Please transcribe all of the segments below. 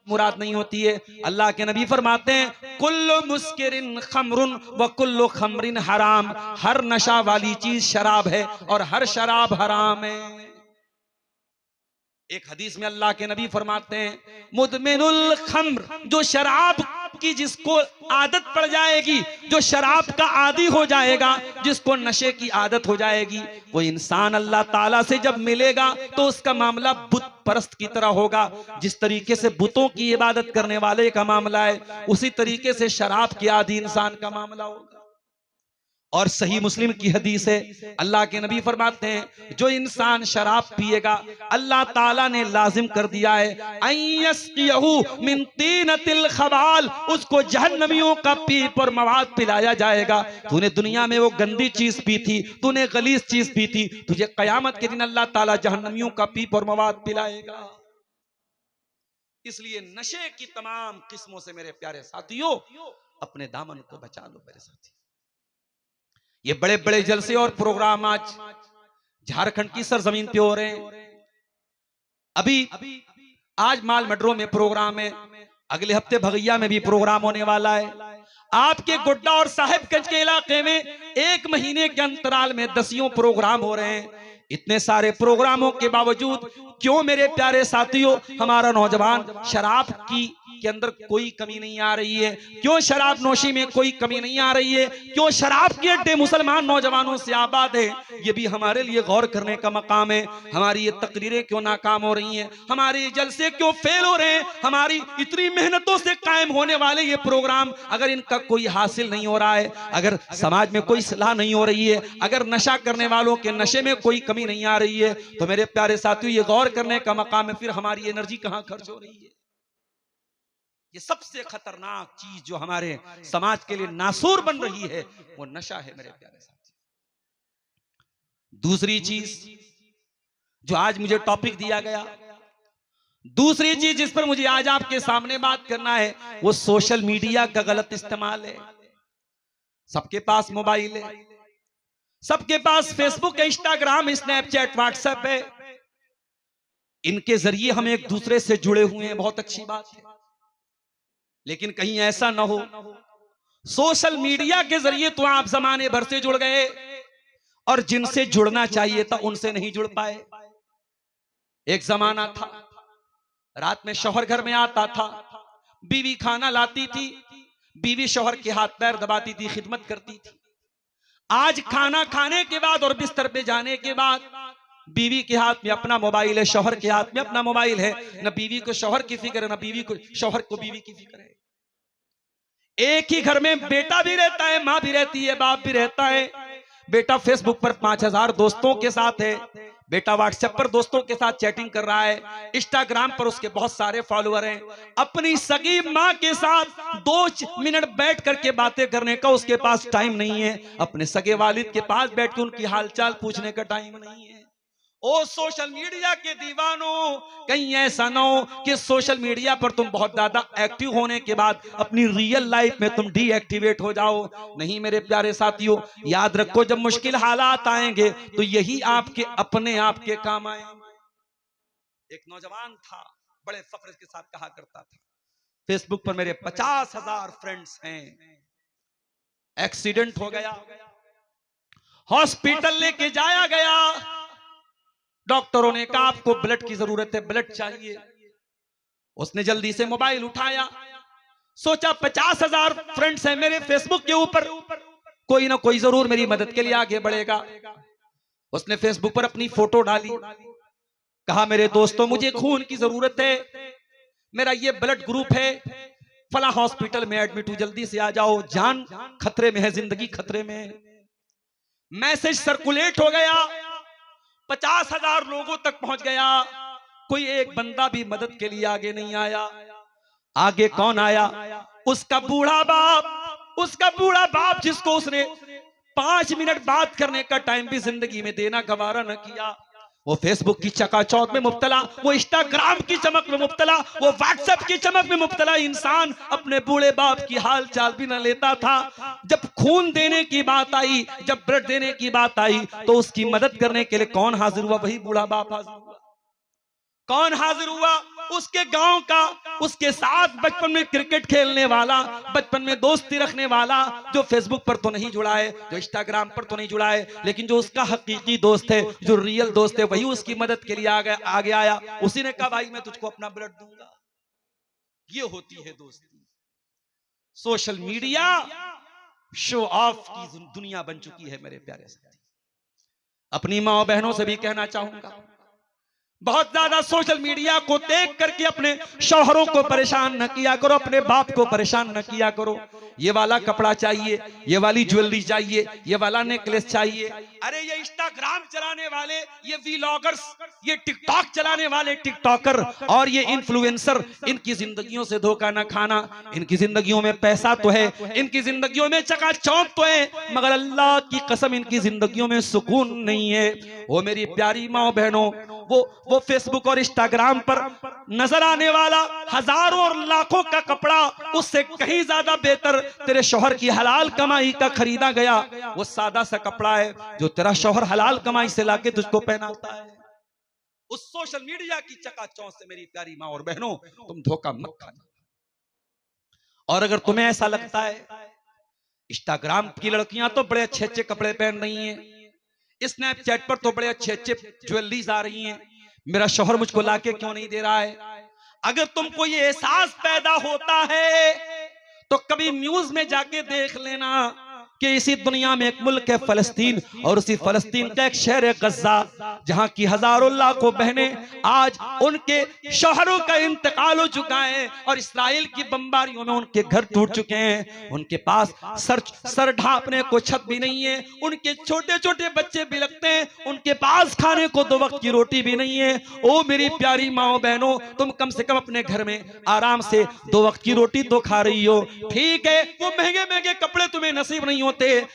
मुराद नहीं होती है। अल्लाह के नबी फरमाते हैं कुल्लु मुस्किरिन खमरुन व कुल्लु खमरिन हराम, हर नशा वाली चीज शराब है और हर शराब हराम है। एक हदीस में अल्लाह के नबी फरमाते हैं मुदमिनुल खम्र, जो शराब की जिसको आदत पड़ जाएगी, जो शराब का आदी हो जाएगा, जिसको नशे की आदत हो जाएगी, वो इंसान अल्लाह ताला से जब मिलेगा तो उसका मामला बुत परस्त की तरह होगा। जिस तरीके से बुतों की इबादत करने वाले का मामला है, उसी तरीके से शराब के आदी इंसान का मामला होगा। और सही मुस्लिम की हदीस है, अल्लाह के नबी फरमाते हैं जो इंसान शराब पिएगा, अल्लाह ताला ने लाजिम कर दिया है अयस्कियहु मिन तीनतिल खबाल, उसको जहन्नमियों का पीप और मवाद पिलाया जाएगा। तूने दुनिया में वो गंदी चीज पी थी, तूने गलीज चीज पी थी, तुझे कयामत के दिन अल्लाह ताला जहन्नमियों का पीप और मवाद पिलाएगा। इसलिए नशे की तमाम किस्मों से मेरे प्यारे साथियों अपने दामन को बचा लो मेरे साथी। ये बड़े बड़े जलसे और प्रोग्राम आज झारखंड की सरजमीन पे हो रहे हैं। अभी आज माल मडरों में प्रोग्राम है, अगले हफ्ते भगैया में भी प्रोग्राम होने वाला है। आपके गोड्डा और साहिबगंज के इलाके में 1 महीने के अंतराल में 10 प्रोग्राम हो रहे हैं। इतने सारे प्रोग्रामों के बावजूद क्यों मेरे प्यारे साथियों हमारा नौजवान शराब के अंदर कोई कमी नहीं आ रही है? क्यों शराब नोशी में कोई कमी नहीं आ रही है? क्यों शराब के अड्डे मुसलमान नौजवानों से आबाद है? ये भी हमारे लिए गौर करने का मकाम है। हमारी ये तकरीरें क्यों नाकाम हो रही हैं? हमारे ये जलसे क्यों फेल हो रहे हैं? हमारी इतनी मेहनतों से कायम होने वाले ये प्रोग्राम अगर इनका कोई हासिल नहीं हो रहा है, अगर समाज में कोई सलाह नहीं हो रही है, अगर नशा करने वालों के नशे में कोई कमी नहीं आ रही है, तो मेरे प्यारे साथियों ये गौर करने का मकाम है फिर हमारी एनर्जी कहां खर्च हो रही है। ये सबसे खतरनाक चीज जो हमारे समाज के लिए नासूर बन रही है वो नशा है मेरे प्यारे साथी। दूसरी चीज जो आज मुझे टॉपिक दिया गया, दूसरी चीज जिस पर मुझे आज आपके सामने बात करना है वो सोशल मीडिया का गलत इस्तेमाल है। सबके पास मोबाइल है, सबके पास फेसबुक, इंस्टाग्राम, स्नैपचैट, व्हाट्सएप है। इनके जरिए हम एक दूसरे से जुड़े हुए हैं, बहुत अच्छी बात है। लेकिन कहीं ऐसा ना हो सोशल मीडिया के जरिए तो आप जमाने भर से जुड़ गए और जिनसे जुड़ना चाहिए था उनसे नहीं जुड़ पाए। एक जमाना था रात में शौहर घर में आता था, बीवी खाना लाती थी, बीवी शौहर के हाथ पैर दबाती थी, खिदमत करती थी। आज खाना खाने के बाद और बिस्तर पे जाने के बाद बीवी के हाथ में अपना मोबाइल है, शौहर के हाथ में अपना मोबाइल है। न बीवी को शौहर की फिक्र है, न बीवी को शौहर को बीवी की फिक्र है। एक ही घर में बेटा भी रहता है, माँ भी रहती है, बाप भी रहता है। बेटा फेसबुक पर 5000 दोस्तों के साथ है, बेटा व्हाट्सएप पर दोस्तों के साथ चैटिंग कर रहा है, इंस्टाग्राम पर उसके बहुत सारे फॉलोअर हैं। अपनी सगी माँ के साथ 2 मिनट बैठ करके बातें करने का उसके पास टाइम नहीं है। अपने सगे वालिद के पास बैठ के उनकी हालचाल पूछने का टाइम नहीं है। ओ सोशल मीडिया के दीवानों, कहीं ऐसा ना हो कि सोशल मीडिया पर तुम बहुत ज्यादा एक्टिव होने के बाद अपनी रियल लाइफ में तुम डीएक्टिवेट हो जाओ। नहीं मेरे प्यारे साथियों, याद रखो जब मुश्किल हालात आएंगे तो यही आपके अपने आप के काम आएंगे। एक नौजवान था, बड़े फख्र के साथ कहा करता था फेसबुक पर मेरे 50,000 फ्रेंड्स हैं। एक्सीडेंट हो गया, हॉस्पिटल लेके जाया गया, डॉक्टरों ने कहा आपको ब्लड की जरूरत है, ब्लड चाहिए। उसने जल्दी से मोबाइल उठाया, सोचा 50,000 फ्रेंड्स हैं मेरे फेसबुक के ऊपर, कोई ना कोई जरूर मेरी मदद के लिए आगे बढ़ेगा। उसने फेसबुक पर अपनी फोटो डाली, कहा मेरे दोस्तों मुझे खून की जरूरत है, मेरा ये ब्लड ग्रुप है, फला हॉस्पिटल में एडमिट हूं, जल्दी से आ जाओ, जान खतरे में है, जिंदगी खतरे में है। मैसेज सर्कुलेट हो गया, 50,000 लोगों तक पहुंच गया। कोई एक बंदा भी मदद के लिए आगे नहीं आया। आगे कौन आया? उसका बूढ़ा बाप, उसका बूढ़ा बाप जिसको उसने 5 मिनट बात करने का टाइम भी जिंदगी में देना गवारा न किया। वो फेसबुक की चकाचौंध में मुब्तला, वो इंस्टाग्राम की चमक में मुब्तला, वो व्हाट्सएप की चमक में मुब्तला इंसान अपने बूढ़े बाप की हाल चाल भी न लेता था। जब खून देने की बात आई, जब ब्लड देने की बात आई, तो उसकी मदद करने के लिए कौन हाजिर हुआ? वही बूढ़ा बाप हाजिर हुआ। कौन हाजिर हुआ? उसके गांव का, उसके साथ बचपन में क्रिकेट खेलने वाला, बचपन में दोस्ती रखने वाला, जो फेसबुक पर तो नहीं जुड़ा है, जो इंस्टाग्राम पर तो नहीं जुड़ा है, लेकिन जो उसका हकीकी दोस्त है, जो रियल दोस्त है, वही उसकी मदद के लिए आगे आया। उसी ने कहा भाई मैं तुझको अपना ब्लड दूंगा। ये होती है दोस्ती। सोशल मीडिया शो ऑफ की दुनिया बन चुकी है मेरे प्यारे साथी। अपनी माँ और बहनों से भी कहना चाहूंगा, बहुत ज्यादा सोशल मीडिया को देख करके अपने शौहरों को परेशान न किया करो, अपने बाप को परेशान न किया करो। ये वाला कपड़ा चाहिए, ये वाली ज्वेलरी चाहिए, ये वाला नेकलेस चाहिए। अरे ये इंस्टाग्राम चलाने वाले, ये व्लॉगर्स, ये टिकटॉक चलाने वाले टिकटॉकर और ये इन्फ्लुएंसर, इनकी जिंदगियों से धोखा न खाना। इनकी जिंदगियों में पैसा तो है, इनकी जिंदगियों में चकाचौंध तो है, मगर अल्लाह की कसम इनकी जिंदगियों में सुकून नहीं है। वो मेरी प्यारी माँ बहनों, वो फेसबुक और इंस्टाग्राम पर नजर आने वाला हजारों और लाखों का कपड़ा उससे कहीं ज्यादा बेहतर तेरे शौहर की हलाल कमाई का खरीदा गया वो सादा सा कपड़ा है जो तेरा शौहर हलाल कमाई से लाके तुझको पहनाता है। उस सोशल मीडिया की चकाचौंध से मेरी प्यारी माँ और बहनों तुम धोखा मत खाना। और अगर तुम्हें ऐसा लगता है इंस्टाग्राम की लड़कियां तो बड़े अच्छे अच्छे कपड़े पहन रही हैं, स्नैपचैट पर तो बड़े अच्छे अच्छे ज्वेलरीज आ रही हैं, मेरा शौहर मुझको लाके क्यों नहीं दे रहा है? अगर तुमको ये एहसास पैदा होता है तो कभी न्यूज में जाके देख लेना कि इसी दुनिया में एक मुल्क है फलस्तीन, और उसी फलस्तीन का एक शहर है गज्जा, जहां की हजारों लाखों बहनें आज उनके शौहरों का इंतकाल हो चुका है और इस्राइल की बमबारियों में उनके घर टूट चुके हैं। उनके पास सर ढांपने को छत भी नहीं है, उनके छोटे छोटे बच्चे भी लगते हैं, उनके पास खाने को 2 वक्त की रोटी भी नहीं है। ओ मेरी प्यारी माओ बहनों, तुम कम से कम अपने घर में आराम से 2 वक्त की रोटी तो खा रही हो। ठीक है, वो महंगे महंगे कपड़े तुम्हें नसीब नहीं होते,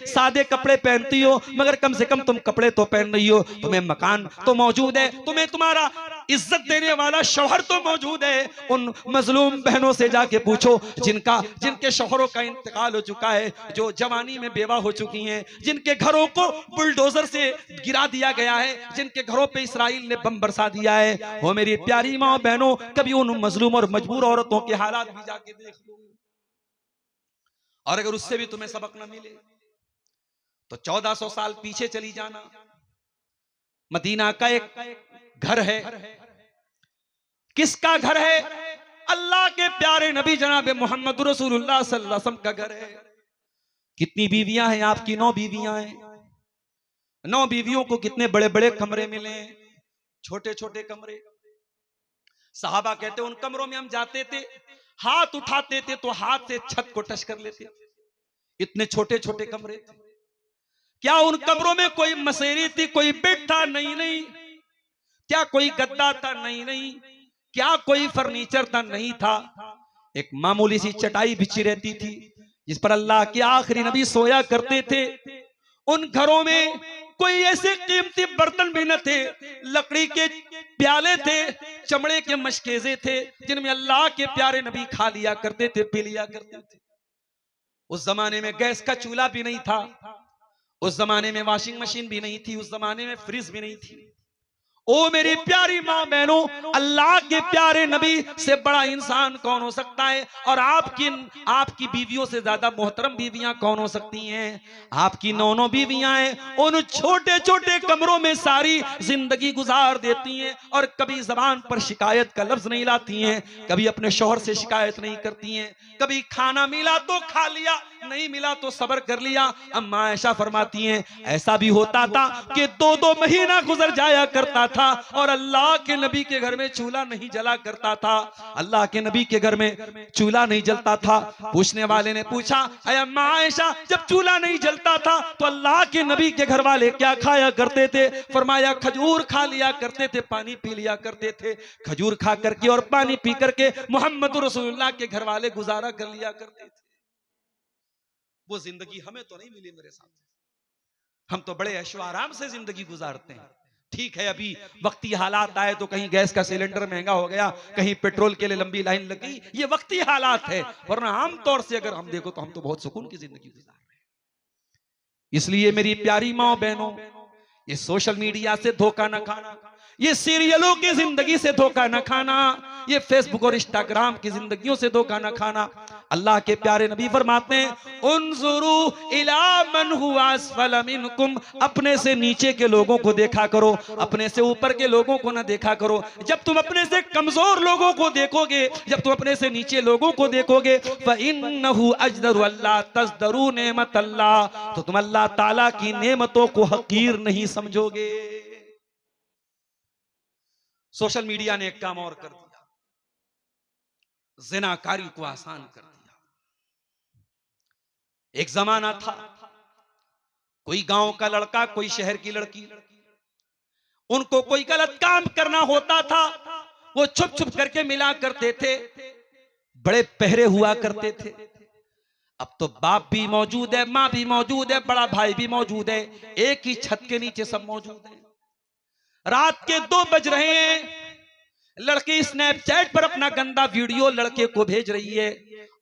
सादे कपड़े पहनती हो, मगर कम से कम तुम कपड़े तो पहन रही हो, तुम्हें मकान तो मौजूद है, तुम्हें तुम्हारा इज्जत देने वाला शौहर तो मौजूद है। उन मजलूम बहनों से जाके पूछो जिनके शौहरों का इंतकाल हो चुका है, जो जवानी में बेवा हो चुकी हैं, जिनके घरों को बुलडोजर से गिरा दिया गया है, जिनके घरों पे इस्राइल ने बम बरसा दिया है। वो मेरी प्यारी माँ बहनों, कभी उन मजलूम और मजबूर औरतों के हालात भी जाके देख लो, और अगर उससे भी तुम्हें सबक न मिले तो 1400 साल पीछे चली जाना। मदीना का एक घर है, किसका घर है? अल्लाह के प्यारे नबी जनाब मोहम्मद रसूलुल्लाह सल्लल्लाहु अलैहि वसल्लम का घर है। कितनी बीवियां हैं आपकी? 9 बीवियां हैं। 9 बीवियों को कितने बड़े बड़े कमरे मिले, छोटे छोटे कमरे। साहबा कहते उन कमरों में हम जाते थे, हाथ उठाते थे तो हाथ से छत को टच कर लेते थे, इतने छोटे छोटे कमरे थे। क्या उन कमरों में कोई मसेरी थी, कोई बेड था? नहीं नहीं। क्या कोई गद्दा था? नहीं नहीं। क्या कोई फर्नीचर था? नहीं था। एक मामूली सी चटाई बिछी रहती थी जिस पर अल्लाह के आखिरी नबी सोया करते थे। उन घरों में कोई ऐसे कीमती बर्तन भी न थे, लकड़ी के प्याले थे, चमड़े के मशकेजे थे, जिनमें अल्लाह के प्यारे नबी खा लिया करते थे, पी लिया करते थे। उस जमाने में गैस का चूल्हा भी नहीं था, उस जमाने में वॉशिंग मशीन भी नहीं थी, उस जमाने में फ्रिज भी नहीं थी। ओ मेरी प्यारी माँ बहनों, अल्लाह के प्यारे नबी से बड़ा इंसान कौन हो सकता है? और आपकी बीवियों से ज्यादा मोहतरम बीवियां कौन हो सकती हैं? आपकी 9 बीवियां हैं, उन छोटे छोटे कमरों में सारी जिंदगी गुजार देती हैं और कभी जबान पर शिकायत का लफ्ज नहीं लाती हैं, कभी अपने शौहर से शिकायत नहीं करती हैं, कभी खाना मिला तो खा लिया, नहीं मिला तो सब्र कर लिया। अम्मा आयशा फरमाती हैं ऐसा भी होता था कि 2-2 महीना गुजर जाया करता था और अल्लाह के नबी के घर में चूल्हा नहीं जला करता था। अल्लाह के नबी के घर में चूल्हा नहीं जलता था। पूछने वाले ने पूछा, अम्मा आयशा जब चूल्हा नहीं जलता था तो अल्लाह के नबी के घर वाले क्या खाया करते थे? फरमाया खजूर खा लिया करते थे, पानी पी लिया करते थे। खजूर खा करके और पानी पी करके मोहम्मद रसूलुल्लाह के घर वाले गुजारा कर लिया करते थे। वो जिंदगी हमें तो नहीं मिली मेरे साथ, हम तो बड़े ऐशो आराम से जिंदगी गुजारते हैं। ठीक है, अभी वक्ती हालात आए तो कहीं गैस का सिलेंडर महंगा हो गया, कहीं पेट्रोल के लिए लंबी लाइन लग गई, ये वक्ती हालात है, वरना आम तौर से अगर हम देखो तो हम तो बहुत सुकून की जिंदगी गुजार रहे हैं। इसलिए मेरी प्यारी माँ बहनों, ये सोशल मीडिया से धोखा न खाना, ये सीरियलों की जिंदगी से धोखा न खाना, ये फेसबुक और इंस्टाग्राम की जिंदगियों से धोखा न खाना। अल्लाह के प्यारे नबी फरमाते हैं उन्जुरू इला मन हुवा अस्फल मिनकुम, अपने से नीचे के लोगों को देखा करो, अपने से ऊपर के लोगों को ना देखा करो। जब तुम अपने से कमजोर लोगों को देखोगे, जब तुम अपने से नीचे लोगों को देखोगे, फइन्नहु अजदरु अल्लाह तज़दरू नेमत अल्लाह, तो तुम अल्लाह ताला की नेमतों को हकीर नहीं समझोगे। सोशल मीडिया ने एक काम और कर दिया, ज़िनाकारी को आसान कर दिया। एक जमाना था, कोई गांव का लड़का, कोई शहर की लड़की, उनको कोई गलत काम करना होता था, वो छुप छुप करके मिला करते थे, बड़े पहरे हुआ करते थे। अब तो बाप भी मौजूद है, मां भी मौजूद है, बड़ा भाई भी मौजूद है, एक ही छत के नीचे सब मौजूद है। रात के 2 बज रहे हैं, लड़की स्नैपचैट पर अपना गंदा वीडियो लड़के को भेज रही है,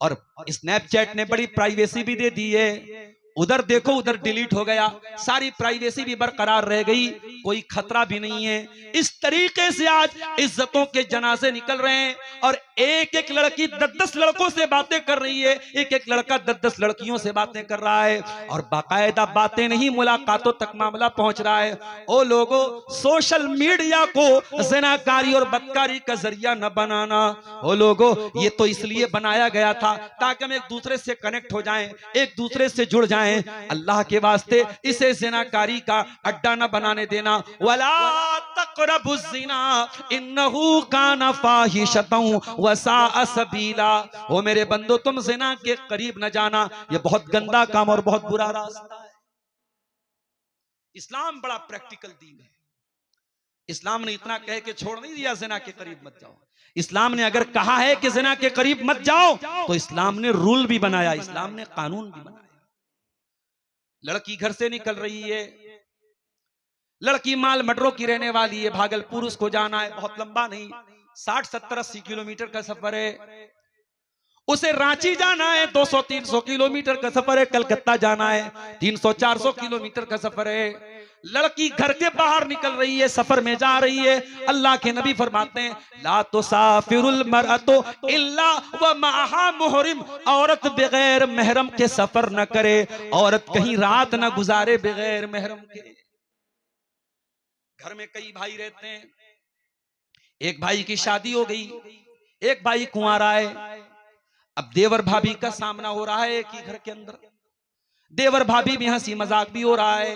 और स्नैपचैट ने बड़ी प्राइवेसी भी दे दी है। उधर देखो उधर डिलीट हो गया, सारी प्राइवेसी भी बरकरार रह गई, कोई खतरा भी नहीं है। इस तरीके से आज इज्जतों के जनाजे निकल रहे हैं, और एक एक लड़की 10-10 लड़कों से बातें कर रही है, एक एक लड़का 10-10 लड़कियों से बातें कर रहा है, और बाकायदा बातें नहीं मुलाकातों तक मामला पहुंच रहा है। ओ लोगों, सोशल मीडिया को ज़िनाकारी और बदकारी का जरिया न बनाना। ओ लोगों, ये तो इसलिए बनाया गया था ताकि हम एक दूसरे से कनेक्ट हो जाएं, एक दूसरे से जुड़ जाएं। अल्लाह के वास्ते इसे ज़िनाकारी का अड्डा न बनाने देना। वला तक़रबुज़्ज़िना इन्नहु काना फ़ाहिशतन व साअ सबीला। ओ मेरे बंदो, तुम ज़िना के करीब न जाना, ये बहुत गंदा काम और बहुत बुरा रास्ता है। इस्लाम बड़ा प्रैक्टिकल दीन है। इस्लाम ने इतना कह के छोड़ नहीं दिया ज़िना के करीब मत जाओ। इस्लाम ने अगर कहा है कि ज़िना के करीब मत जाओ, तो इस्लाम ने रूल भी बनाया, इस्लाम ने कानून भी बनाया। लड़की घर से निकल रही है, लड़की माल मटरों की रहने वाली है, भागलपुर उसको जाना है, बहुत लंबा नहीं, 60-70-80 किलोमीटर का सफर है। उसे रांची जाना है, 200-300 किलोमीटर का सफर है। कलकत्ता जाना है, 300-400 किलोमीटर का सफर है। लड़की घर के बाहर निकल रही है, सफर में जा रही है। अल्लाह के नबी फरमाते हैं ला तुसाफिरुल मरअतु इल्ला व मअहा मुहरिम, औरत बगैर महरम के सफर न करे, औरत कहीं रात न गुजारे बगैर महरम के। घर में कई भाई रहते हैं, एक भाई की शादी हो गई, एक भाई कुंवारा है। अब देवर भाभी का सामना हो रहा है एक ही घर के अंदर, देवर भाभी में हंसी मजाक भी हो रहा है,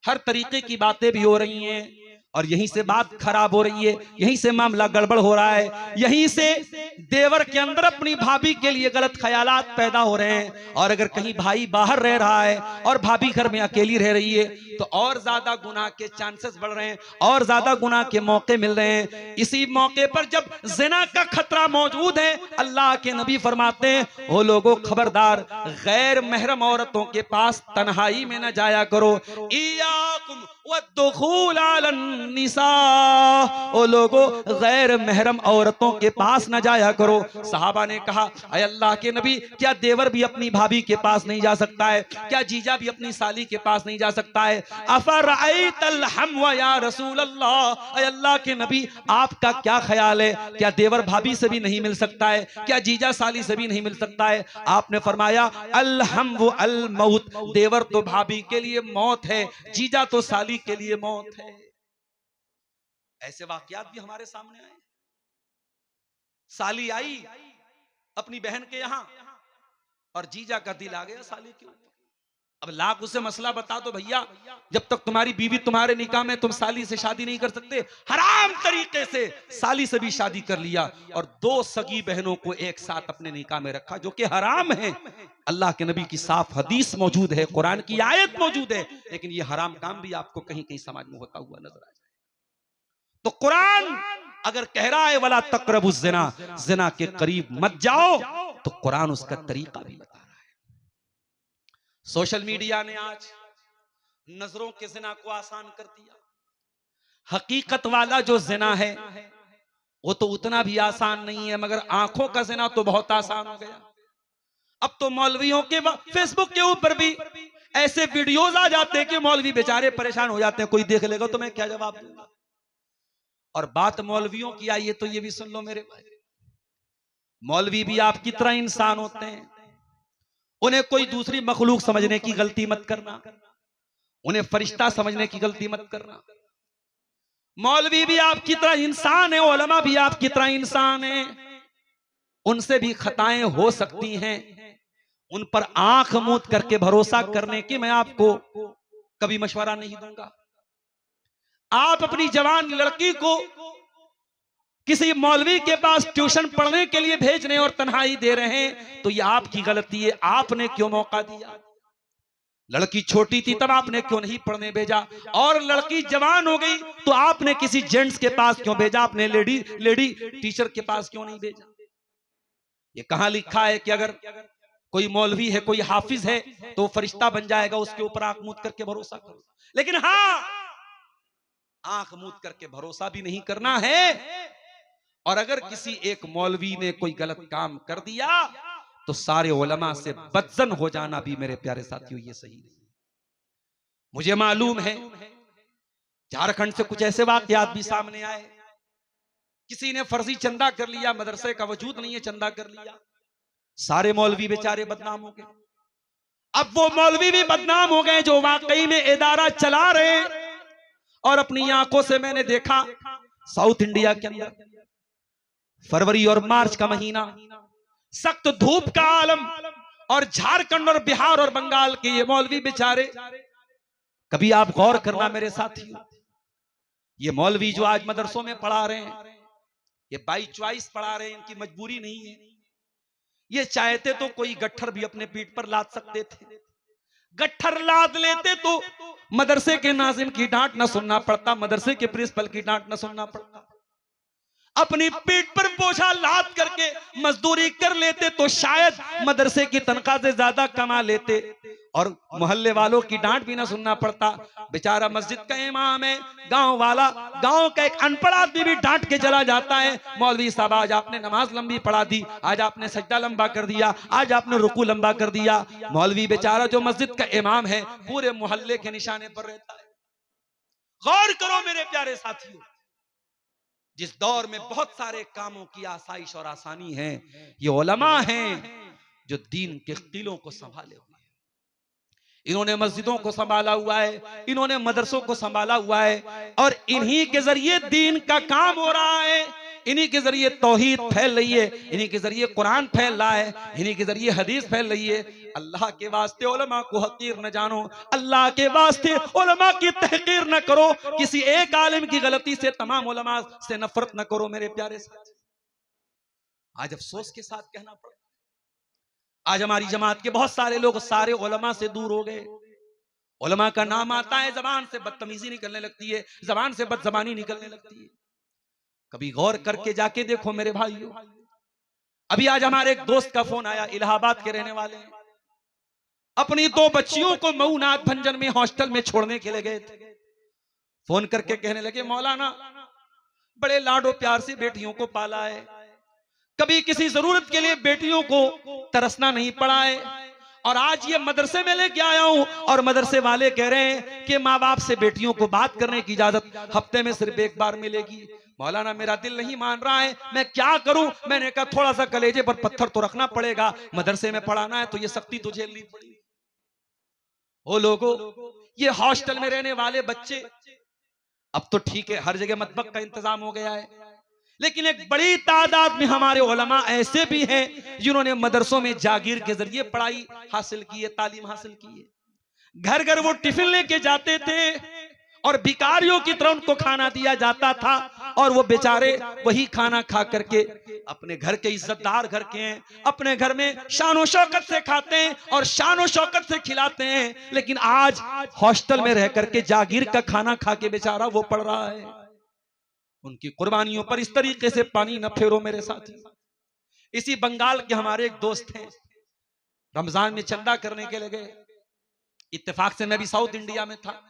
हर तरीके की बातें भी हो रही हैं, और यहीं से बात खराब हो रही है, यहीं से मामला गड़बड़ हो रहा है, यहीं से देवर के अंदर अपनी भाभी के लिए गलत ख्यालात पैदा हो रहे हैं। और अगर कहीं भाई बाहर रह रहा है और भाभी घर में अकेली रह रही है, तो और ज्यादा गुनाह के चांसेस बढ़ रहे हैं, और ज्यादा गुनाह के मौके मिल रहे हैं। इसी मौके पर जब ज़िना का खतरा मौजूद है, अल्लाह के नबी फरमाते हैं ओ लोगों, खबरदार, गैर महरम औरतों के पास तन्हाई में न जाया करो। इयाकुम वद्दुखूल अलन निसा, ओ लोगों, गैर महरम औरतों के पास न जाया करो। सहाबा ने कहा अय अल्लाह के नबी, क्या देवर भी अपनी भाभी के पास नहीं जा सकता है? क्या जीजा भी अपनी साली के पास नहीं जा सकता है? अफरअयतल हमवा या रसूल अल्लाह, अय अल्लाह के नबी, आपका क्या ख्याल है? क्या देवर भाभी से भी नहीं मिल सकता है? क्या जीजा साली से भी नहीं मिल सकता है? आपने फरमाया अल हमवु अल मौत, देवर तो भाभी के लिए मौत है, जीजा तो साली के लिए मौत है। ऐसे वाकयात भी हमारे सामने आए। साली आई अपनी बहन के यहां और जीजा का दिल आ गया साली के ऊपर। अब लाख उसे मसला बता दो, भैया जब तक तुम्हारी बीवी तुम्हारे निकाह में, तुम साली से शादी नहीं कर सकते। हराम तरीके से साली से भी शादी कर लिया और 2 सगी बहनों को एक साथ अपने निकाह में रखा, जो कि हराम है। अल्लाह के नबी की साफ हदीस मौजूद है, कुरान की आयत मौजूद है, लेकिन ये हराम काम भी आपको कहीं कहीं समाज में होता हुआ नजर आ जाए। तो कुरान अगर कह रहा है वला तक़रबुज़ ज़िना, ज़िना के करीब मत जाओ, तो कुरान उसका तरीका भी बता रहा है। सोशल मीडिया ने आज नजरों के ज़िना को आसान कर दिया। हकीकत वाला जो ज़िना है वो तो उतना भी आसान नहीं है, मगर आंखों का ज़िना तो बहुत आसान हो गया। अब तो मौलवियों के फेसबुक के ऊपर भी ऐसे वीडियोज आ जाते हैं कि मौलवी बेचारे परेशान हो जाते हैं, कोई देख लेगा तो मैं क्या जवाब दूंगा। और बात मौलवियों की आई है तो ये भी सुन लो मेरे भाई, मौलवी भी आपकी तरह इंसान होते हैं, उन्हें कोई दूसरी मखलूक समझने की गलती मत करना, उन्हें फरिश्ता समझने की गलती मत करना। मौलवी भी आपकी तरह इंसान है, उलमा भी आपकी तरह इंसान है, उनसे भी खताएं हो सकती हैं, उन पर आंख मूंद करके भरोसा करने की मैं आपको कभी मशवरा नहीं दूंगा। आप अपनी जवान लड़की को किसी मौलवी के पास ट्यूशन पढ़ने के लिए भेज रहे हैं और तन्हाई दे रहे हैं तो ये आपकी गलती है, आपने क्यों मौका दिया? लड़की छोटी थी तब आपने क्यों नहीं पढ़ने भेजा, और लड़की जवान हो गई तो आपने किसी जेंट्स के पास क्यों भेजा, आपने लेडी टीचर के पास क्यों नहीं भेजा? ये कहां लिखा है कि अगर कोई मौलवी है, कोई हाफिज है तो फरिश्ता बन जाएगा, उसके ऊपर आंख मूंद करके भरोसा करो। लेकिन हाँ, आंख मूंद करके भरोसा भी नहीं करना है, और अगर किसी एक मौलवी ने कोई गलत काम कर दिया तो सारे उलमा से बदजन हो जाना भी मेरे प्यारे साथियों ये सही नहीं। मुझे मालूम है झारखंड से कुछ ऐसे वाकयात भी सामने आए, किसी ने फर्जी चंदा कर लिया, मदरसे का वजूद नहीं है, चंदा कर लिया, सारे मौलवी बेचारे बदनाम हो गए। अब वो मौलवी भी बदनाम हो गए जो वाकई में इदारा चला रहे, और अपनी आंखों से मैंने देखा साउथ इंडिया के अंदर फरवरी और मार्च का महीना, सख्त धूप का आलम, और झारखंड और बिहार और बंगाल के ये मौलवी बेचारे, कभी आप गौर करना मेरे साथियों, ये मौलवी जो आज मदरसों में पढ़ा रहे हैं ये बाई चॉइस पढ़ा रहे हैं, इनकी मजबूरी नहीं है। ये चाहते तो कोई गट्ठर भी अपने पीठ पर लाद सकते थे, गट्ठर लाद लेते तो मदरसे के नाजिम की डांट न सुनना पड़ता, मदरसे के प्रिंसिपल की डांट न सुनना पड़ता, अपनी पीठ पर बोझा लाद करके मजदूरी कर लेते तो शायद मदरसे की तनख्वाह से ज्यादा कमा लेते, और मोहल्ले वालों की डांट भी ना सुनना पड़ता। बेचारा मस्जिद का इमाम है, गांव वाला, गांव का एक अनपढ़ आदमी भी डांट के चला जाता है, मौलवी साहब आज आपने नमाज लंबी पढ़ा दी, आज आपने सजदा लंबा कर दिया, आज आपने रुकू लंबा कर दिया। मौलवी बेचारा जो मस्जिद का इमाम है पूरे मोहल्ले के निशाने पर रहता है। गौर करो मेरे प्यारे साथियों, जिस दौर में बहुत सारे कामों की आसाइश और आसानी है, ये उलमा हैं जो दीन के किलों को संभाले हुए हैं। इन्होंने मस्जिदों को संभाला हुआ है, इन्होंने मदरसों को संभाला हुआ है, और इन्हीं के जरिए दीन का काम हो रहा है, इन्हीं के जरिए तौहीद फैल रही है, इन्हीं के जरिए कुरान फैल रहा है, इन्हीं के जरिए हदीस फैल रही है। अल्लाह के वास्ते उलमा को हकीर न जानो, अल्लाह के वास्ते उलमा की तहकीर न करो, किसी एक आलिम की गलती से तमाम उलमा से नफरत न करो मेरे प्यारे साथी। आज अफसोस के साथ कहना पड़ता, आज हमारी जमात के बहुत सारे लोग सारे उलमा से दूर हो गए। उलमा का नाम आता है, जबान से बदतमीजी निकलने लगती है, जबान से बदजबानी निकलने लगती है। कभी गौर करके जाके देखो मेरे भाइयों, अभी आज हमारे एक दोस्त का फोन आया, इलाहाबाद के रहने वाले हैं, अपनी 2 बच्चियों को मऊनाथ भंजन में हॉस्टल में छोड़ने के लिए गए थे। फोन करके कहने लगे, मौलाना बड़े लाडो प्यार से बेटियों को पाला है, कभी किसी जरूरत के लिए बेटियों को तरसना नहीं पड़ा है, और आज ये मदरसे में लेके आया हूं और मदरसे वाले कह रहे हैं कि माँ बाप से बेटियों को बात करने की इजाजत हफ्ते में सिर्फ एक बार मिलेगी। मौलाना मेरा दिल नहीं मान रहा है, मैं क्या करूं? मैंने कहा थोड़ा सा कलेजे पर पत्थर तो रखना पड़ेगा, मदरसे में पढ़ाना है तो ये सख्ती तो झेलनी पड़ेगी। ओ लोगों, ये हॉस्टल में रहने वाले बच्चे, अब तो ठीक है हर जगह मतबक का इंतजाम हो गया है, लेकिन एक बड़ी तादाद में हमारे उलमा ऐसे भी हैं जिन्होंने मदरसों में जागीर के जरिए पढ़ाई हासिल की है, तालीम हासिल की है। घर घर वो टिफिन लेके जाते थे और भिखारियों की तरह उनको खाना दिया जाता था, और वो बेचारे वही खाना खा करके अपने घर के इज्जतदार घर के हैं, अपने घर में शानो शौकत से खाते हैं और शानो शौकत से खिलाते हैं। लेकिन आज हॉस्टल में रह करके जागीर का खाना खा के बेचारा वो पढ़ रहा है। उनकी कुर्बानियों पर इस तरीके से पानी न फेरो मेरे साथी। इसी बंगाल के हमारे एक दोस्त हैं, रमजान में चंदा करने के लिए गए, इत्तेफाक से मैं भी साउथ इंडिया में था,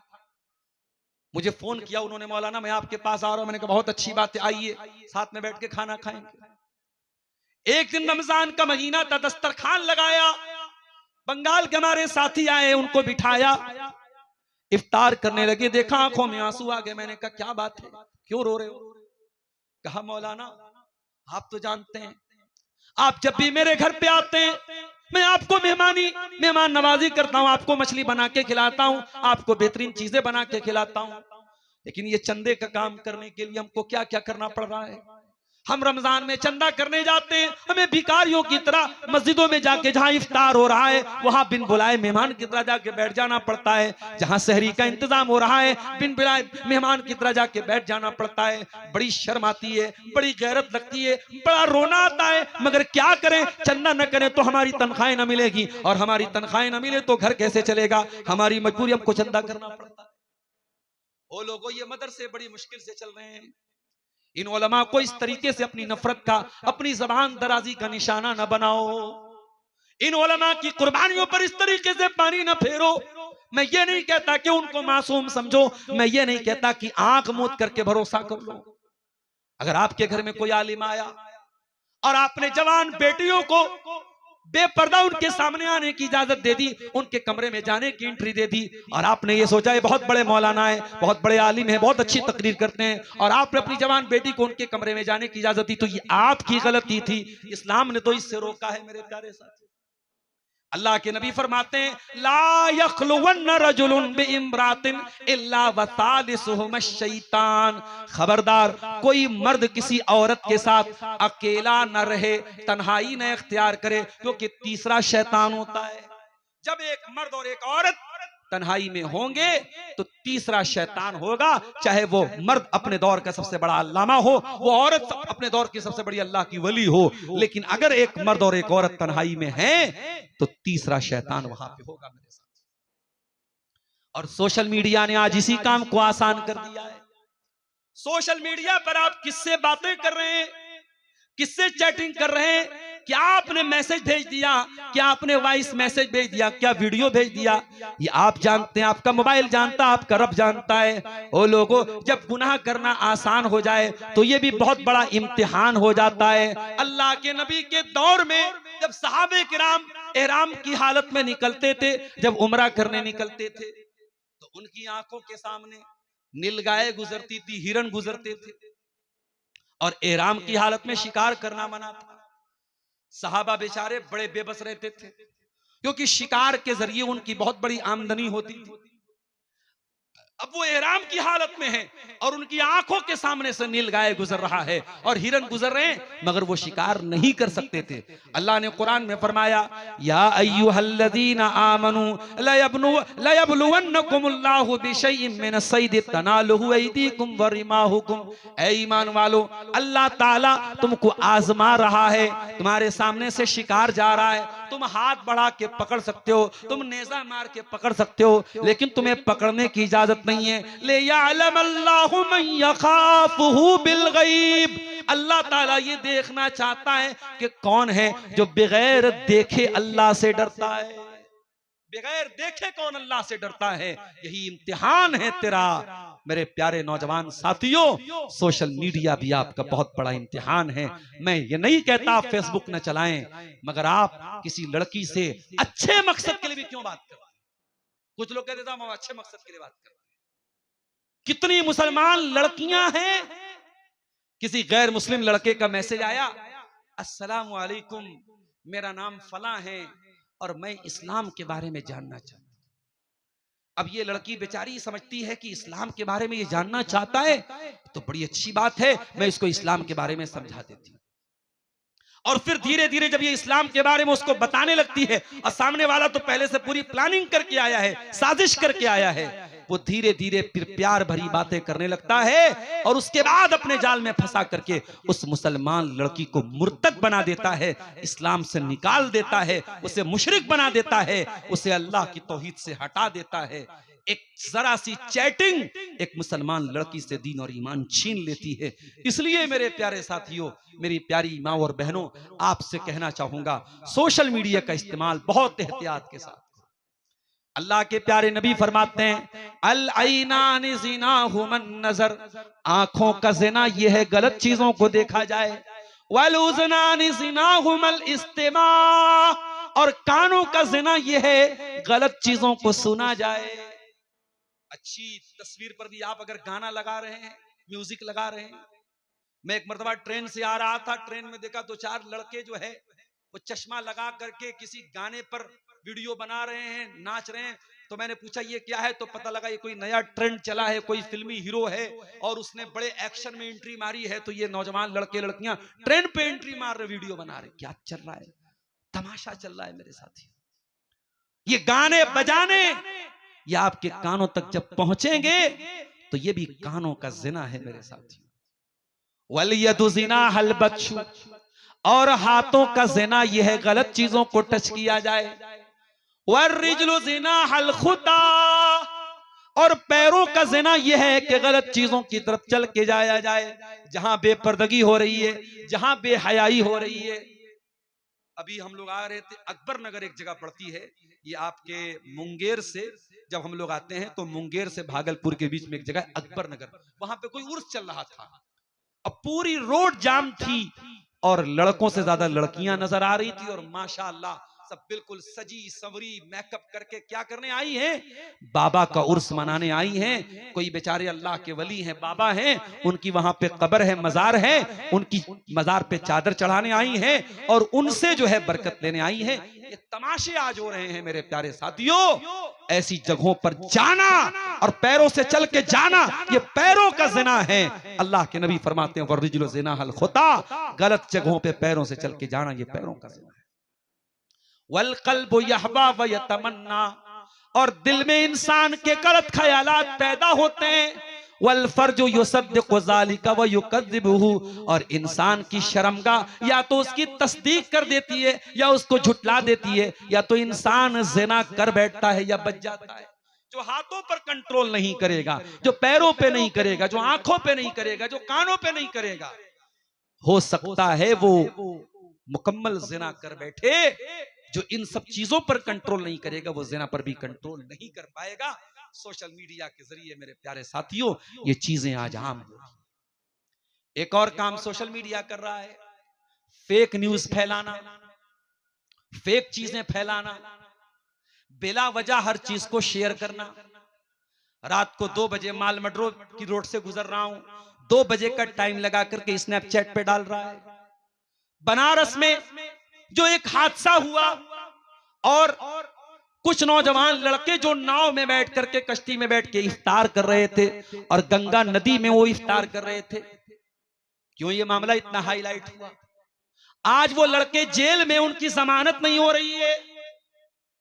मुझे फोन किया उन्होंने, मौलाना मैं आपके पास आ रहा हूं। मैंने कहा बहुत अच्छी बात है, आइए साथ में बैठ के खाना खाएंगे। एक दिन रमजान का महीना था, दस्तरखान लगाया, बंगाल के हमारे साथी आए, उनको बिठाया, इफ्तार करने लगे, देखा आंखों में आंसू आ गए। मैंने कहा क्या बात है, क्यों रो रहे हो? कहा मौलाना आप तो जानते हैं, आप जब भी मेरे घर पे आते हैं मैं आपको मेहमान नवाजी करता हूं, आपको मछली बना के खिलाता हूं, आपको बेहतरीन चीजें बना के खिलाता हूं, लेकिन ये चंदे का काम करने के लिए हमको क्या क्या करना पड़ रहा है। हम रमजान में चंदा करने जाते हैं, हमें भिखारियों की तरह मस्जिदों में जाके जहां इफ्तार हो रहा है वहां बिन बुलाए मेहमान की तरह जाके बैठ जाना पड़ता है, जहां सहरी का इंतजाम हो रहा है बिन बुलाए मेहमान की तरह जाके बैठ जाना पड़ता है। बड़ी शर्म आती है, बड़ी गैरत लगती है, बड़ा रोना आता है, मगर क्या करें, चंदा न करें तो हमारी तनख्वाहें न मिलेगी, और हमारी तनख्वाहें न मिले तो घर कैसे चलेगा, हमारी मजबूरी हमको चंदा करना पड़ता है। वो लोगों ये मदरसे बड़ी मुश्किल से चल रहे हैं, इन उलमा को इस तरीके से अपनी नफरत का, अपनी जबान दराजी का निशाना न बनाओ, इन उलमा की कुर्बानियों पर इस तरीके से पानी न फेरो। मैं ये नहीं कहता कि उनको मासूम समझो, मैं ये नहीं कहता कि आंख मूंद करके भरोसा कर लो। अगर आपके घर में कोई आलिम आया और आपने जवान बेटियों को बेपर्दा उनके सामने आने की इजाजत दे दी, उनके कमरे में जाने की एंट्री दे दी, और आपने ये सोचा ये बहुत बड़े मौलाना है, बहुत बड़े आलिम है, बहुत अच्छी तकरीर करते हैं, और आपने अपनी जवान बेटी को उनके कमरे में जाने की इजाजत दी, तो ये आपकी गलती थी, इस्लाम ने तो इससे रोका है मेरे प्यारे साथी। अल्लाह के नबी फरमाते हैं ला यखलुवन्न रजुलुन बिइम्रातिन इल्ला वसालिसुहुम शैतान, खबरदार कोई मर्द किसी औरत के साथ अकेला न रहे, तन्हाई न इख्तियार करे, क्योंकि तीसरा शैतान होता है। जब एक मर्द और एक औरत तन्हाई में होंगे तो तीसरा शैतान होगा, चाहे वो मर्द अपने दौर का सबसे बड़ा अल्लामा हो, वो औरत अपने दौर की सबसे बड़ी अल्लाह की वली हो, लेकिन अगर एक मर्द और एक औरत तन्हाई में हैं तो तीसरा शैतान वहां पे होगा मेरे साथ। और सोशल मीडिया ने आज इसी काम को आसान कर दिया है। सोशल मीडिया पर आप किससे बातें कर रहे हैं, किससे चैटिंग कर रहे हैं, क्या आपने मैसेज भेज दिया, क्या आपने वॉइस मैसेज भेज दिया, क्या वीडियो भेज दिया, ये आप जानते हैं, आपका मोबाइल जानता है, आपका रब जानता है। ओ लोगों, जब गुनाह करना आसान हो जाए तो ये भी बहुत बड़ा इम्तिहान हो जाता है। अल्लाह के नबी के दौर में जब सहाबे किराम एहराम की हालत में निकलते थे, जब उम्रा करने निकलते थे, तो उनकी आंखों के सामने नीलगाय गुजरती थी, हिरन गुजरते थे, और एहराम की हालत में शिकार करना मना था। सहाबा बेचारे बड़े बेबस रहते थे, क्योंकि शिकार के जरिए उनकी बहुत बड़ी आमदनी होती थी। अब वो एहराम की हालत में है और उनकी आंखों के सामने से नीलगाय गुजर रहा है और हिरन गुजर रहे हैं, मगर वो शिकार नहीं कर सकते थे। अल्लाह ने कुरान में फरमाया या अय्युहल्लज़ीना आमनू लयब्लुवन्नकुमुल्लाहु बिशैइन मिन सैद तनालुहु अयदीकुम व रिमाहुकुम, ऐ ईमान वालो, अल्लाह ताला तुमको आजमा रहा है, तुम्हारे सामने से शिकार जा रहा है, तुम हाथ बढ़ा के पकड़ सकते हो, तुम नेजा मार के पकड़ सकते हो, लेकिन तुम्हें पकड़ने की इजाजत नहीं है। ले यअलम अल्लाहु मन यखाफुहु बिल गैब, अल्लाह ताला ये देखना चाहता है कि कौन है जो बगैर देखे अल्लाह से डरता है। बगैर देखे कौन अल्लाह से डरता है, यही इम्तिहान है तेरा। मेरे प्यारे नौजवान साथियों, सोशल मीडिया भी आपका बहुत बड़ा इम्तिहान है। मैं ये नहीं कहता आप फेसबुक न चलाएं, मगर आप किसी लड़की से अच्छे मकसद के लिए भी क्यों बात करते हैं। कुछ लोग कहते हैं हम अच्छे मकसद के लिए बात करते हैं। कितनी मुसलमान लड़कियां हैं, किसी गैर मुस्लिम लड़के का मैसेज आया, अस्सलाम वालेकुम, मेरा नाम फला है और मैं इस्लाम के बारे में जानना चाहता हूं। अब ये लड़की बेचारी समझती है कि इस्लाम के बारे में ये जानना चाहता है तो बड़ी अच्छी बात है, मैं इसको इस्लाम के बारे में समझा देती हूँ। और फिर धीरे धीरे जब ये इस्लाम के बारे में उसको बताने लगती है, और सामने वाला तो पहले से पूरी प्लानिंग करके आया है, साजिश करके आया है, वो धीरे धीरे फिर प्यार भरी बातें करने लगता है और उसके बाद अपने जाल में फंसा करके उस मुसलमान लड़की को मुर्तद बना देता है, इस्लाम से निकाल देता है, उसे मुशरिक बना देता है, उसे अल्लाह की तौहीद से हटा देता है। एक जरा सी चैटिंग एक मुसलमान लड़की से दीन और ईमान छीन लेती है। इसलिए मेरे प्यारे साथियों, मेरी प्यारी माँ और बहनों, आपसे कहना चाहूंगा सोशल मीडिया का इस्तेमाल बहुत एहतियात के साथ। अल्लाह के प्यारे नबी फरमाते हैं अल ऐनान ज़िनाहुमन नज़र, आंखों का ज़िना ये है गलत चीजों को देखा जाए, वल उज़नान ज़िनाहुमल इस्तिमा, और कानों का ज़िना ये है गलत चीजों को सुना जाए। अच्छी तस्वीर पर भी आप अगर गाना लगा रहे हैं, म्यूजिक लगा रहे हैं, मैं एक मर्तबा ट्रेन से आ रहा था, ट्रेन में देखा दो चार लड़के जो है वो चश्मा लगा करके किसी गाने पर वीडियो बना रहे हैं, नाच रहे हैं। तो मैंने पूछा ये क्या है, तो पता लगा ये कोई नया ट्रेंड चला है, कोई फिल्मी हीरो है और उसने बड़े एक्शन में एंट्री मारी है, तो ये नौजवान लड़के लड़कियां ट्रेन पे एंट्री मार रहे, वीडियो बना रहे। क्या चल रहा है? तमाशा चल रहा है मेरे साथी। ये गाने बजाने ये आपके कानों तक जब पहुंचेंगे तो ये भी कानों का जिना है मेरे साथी। वलियदु जिना हल बच्चू, और हाथों का जिना यह है गलत चीजों को टच किया जाए। वर्रिजलु जिना हल खुता, और पैरों का जिना यह है कि गलत चीजों की तरफ चल के जाया जाए, जहां बेपर्दगी हो रही है, जहां बेहयाई हो रही है। अभी हम लोग आ रहे थे, अकबर नगर एक जगह पड़ती है, ये आपके मुंगेर से जब हम लोग आते हैं तो मुंगेर से भागलपुर के बीच में एक जगह अकबर नगर, वहां पे कोई उर्स चल रहा था। अब पूरी रोड जाम थी और लड़कों से ज्यादा लड़कियां नजर आ रही थी, और माशाअल्लाह सब बिल्कुल सजी संवरी मेकअप करके क्या करने आई हैं? बाबा का उर्स मनाने आई हैं। कोई बेचारे अल्लाह के वली हैं, बाबा हैं, उनकी वहां पे कब्र है, मजार है, उनकी मजार पे चादर चढ़ाने आई हैं और उनसे जो है बरकत लेने आई हैं। ये तमाशे आज हो रहे हैं मेरे प्यारे साथियों। ऐसी जगहों पर जाना और पैरों से चल के जाना ये पैरों का जिना है। अल्लाह के नबी फरमाते हैं वर्रिजलु जिना हल खुता, गलत जगहों पे पैरों से चल के जाना ये पैरों का जिना है। वल कल्बु यहवा व यतमन्ना, और दिल में इंसान के गलत ख्यालात पैदा होते हैं। वल फर्जु युसद्दिकु ज़ालिका व युकज़्ज़िबुहु, और इंसान की शर्मगाह या तो उसकी तस्दीक कर देती है या उसको झुटला देती है, या तो इंसान ज़िना कर बैठता है या बच जाता है। जो हाथों पर कंट्रोल नहीं करेगा, जो पैरों पे नहीं करेगा, जो आंखों पे नहीं करेगा, जो कानों पे नहीं करेगा, हो सकता है वो मुकम्मल ज़िना कर बैठे। जो इन सब चीजों पर कंट्रोल नहीं करेगा वो ज़िना पर भी कंट्रोल नहीं कर पाएगा। सोशल मीडिया के जरिए मेरे प्यारे साथियों ये चीजें आज आम हो रही। एक और काम सोशल मीडिया कर रहा है, फेक न्यूज फैलाना, फेक चीजें फैलाना, बिला वजह हर चीज को शेयर करना। रात को 2 बजे माल मड्रो की रोड से गुजर रहा हूं, 2 बजे का टाइम लगा करके स्नैपचैट पे डाल रहा है। बनारस में जो एक हादसा हुआ और कुछ नौजवान लड़के जो नाव में बैठ करके, कश्ती में बैठ के इफ्तार कर रहे थे और गंगा नदी में वो इफ्तार कर रहे थे। क्यों ये मामला इतना हाईलाइट हुआ? आज वो लड़के जेल में, उनकी जमानत नहीं हो रही है।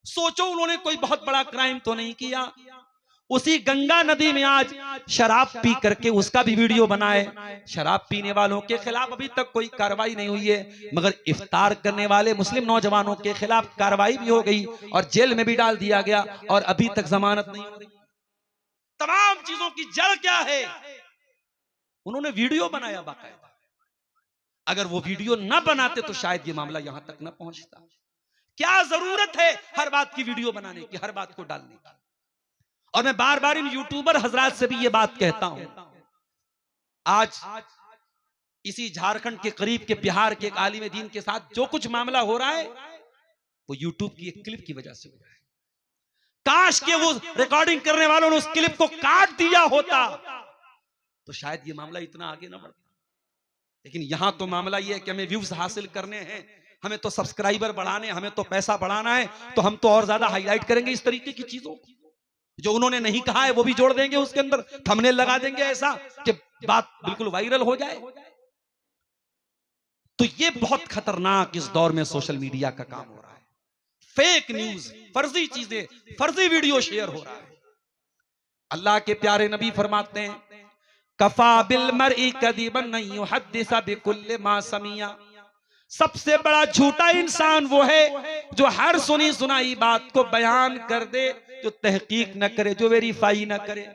सोचो उन्होंने कोई बहुत बड़ा क्राइम तो नहीं किया। उसी गंगा नदी में आज शराब पी करके उसका भी वीडियो बनाए। शराब पीने वालों के खिलाफ अभी तक कोई कार्रवाई नहीं हुई है, मगर इफ्तार करने वाले मुस्लिम नौजवानों के खिलाफ कार्रवाई भी हो गई और जेल में भी डाल दिया गया और अभी तक जमानत नहीं हो रही। तमाम चीजों की जड़ क्या है? उन्होंने वीडियो बनाया बाकायदा। अगर वो वीडियो ना बनाते तो शायद ये मामला यहां तक ना पहुंचता। क्या जरूरत है हर बात की वीडियो बनाने की, हर बात को डालने की? और मैं बार बार इन यूट्यूबर हजरात से भी ये बात कहता हूं। आज इसी झारखंड के करीब के बिहार के एक आलिम दीन के साथ जो कुछ मामला हो रहा है वो यूट्यूब की एक क्लिप की वजह से हो रहा है। काश के वो रिकॉर्डिंग करने वालों ने उस क्लिप को काट दिया होता तो शायद ये मामला इतना आगे ना बढ़ता। लेकिन यहां तो मामला ये है कि हमें व्यूज हासिल करने हैं, हमें तो सब्सक्राइबर बढ़ाने, हमें तो पैसा बढ़ाना है, तो हम तो और ज्यादा हाईलाइट करेंगे इस तरीके की चीजों। जो उन्होंने नहीं कहा है वो भी जोड़ देंगे उसके अंदर, थंबनेल लगा देंगे ऐसा कि बात बिल्कुल वायरल हो जाए। तो ये बहुत खतरनाक इस दौर में सोशल मीडिया का काम हो रहा है। फेक न्यूज, फर्जी चीजें, फर्जी वीडियो शेयर हो रहा है। अल्लाह के प्यारे नबी फरमाते हैं कफा बिल मरई कदीबन नहीं युहद्दिस बिकुल्लि मा समिया, सबसे बड़ा झूठा इंसान वो है जो हर सुनी सुनाई बात को बयान कर दे, जो तहकीक न करे, जो वेरीफाई न करे।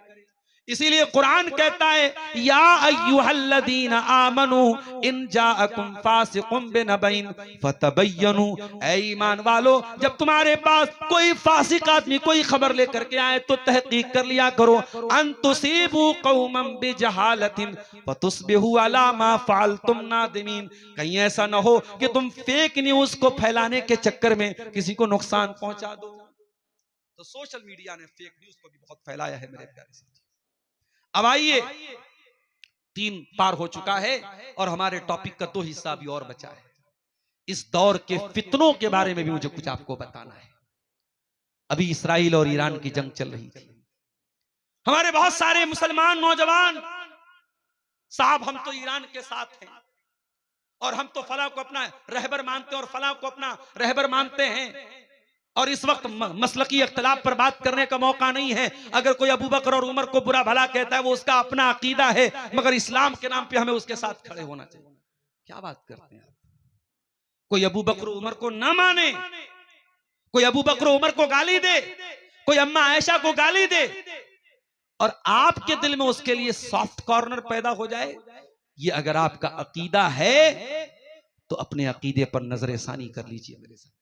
इसीलिए कुरान कहता है या अय्युहल्लदीना आमनू इन जाअकुम फासिकुम बिनबइन फतबय्यनु, ऐ ईमान वालो जब तुम्हारे पास कोई फासिक आदमी कोई खबर लेकर के आए तो तहकीक कर लिया करो। अन तुसीबू कौमम बिजहालतिन फतुस्बिहु अला मा फअलतुम नादिमीन, कहीं ऐसा न हो कि तुम फेक न्यूज को फैलाने के चक्कर में किसी को नुकसान पहुंचा दो। तो सोशल मीडिया ने फेक न्यूज को भी बहुत फैलाया है मेरे प्यारे साथी। अब आइए 3 पार हो चुका है और हमारे टॉपिक का 2 हिस्सा भी और बचा है। इस दौर के फितनों के बारे में भी मुझे कुछ आपको बताना है। अभी इस्राइल और ईरान की जंग चल रही थी। हमारे बहुत सारे मुसलमान नौजवान साहब, हम तो ईरान के साथ हैं और हम तो फला को अपना रहबर मानते हैं और फला को अपना रहबर मानते हैं, और इस वक्त मसलकी इख्तिलाफ पर बात करने का मौका नहीं है। अगर कोई अबू बकर और उमर को बुरा भला कहता है वो उसका अपना अकीदा है, मगर इस्लाम के नाम पे हमें उसके साथ खड़े होना चाहिए। क्या बात करते हैं आप? कोई अबू बकर उमर को ना माने, कोई अबू बकर उमर को गाली दे, कोई अम्मा आयशा को गाली दे, और आपके दिल में उसके लिए सॉफ्ट कॉर्नर पैदा हो जाए, ये अगर आपका अकीदा है तो अपने अकीदे पर नजरसानी कर लीजिए मेरे साथ।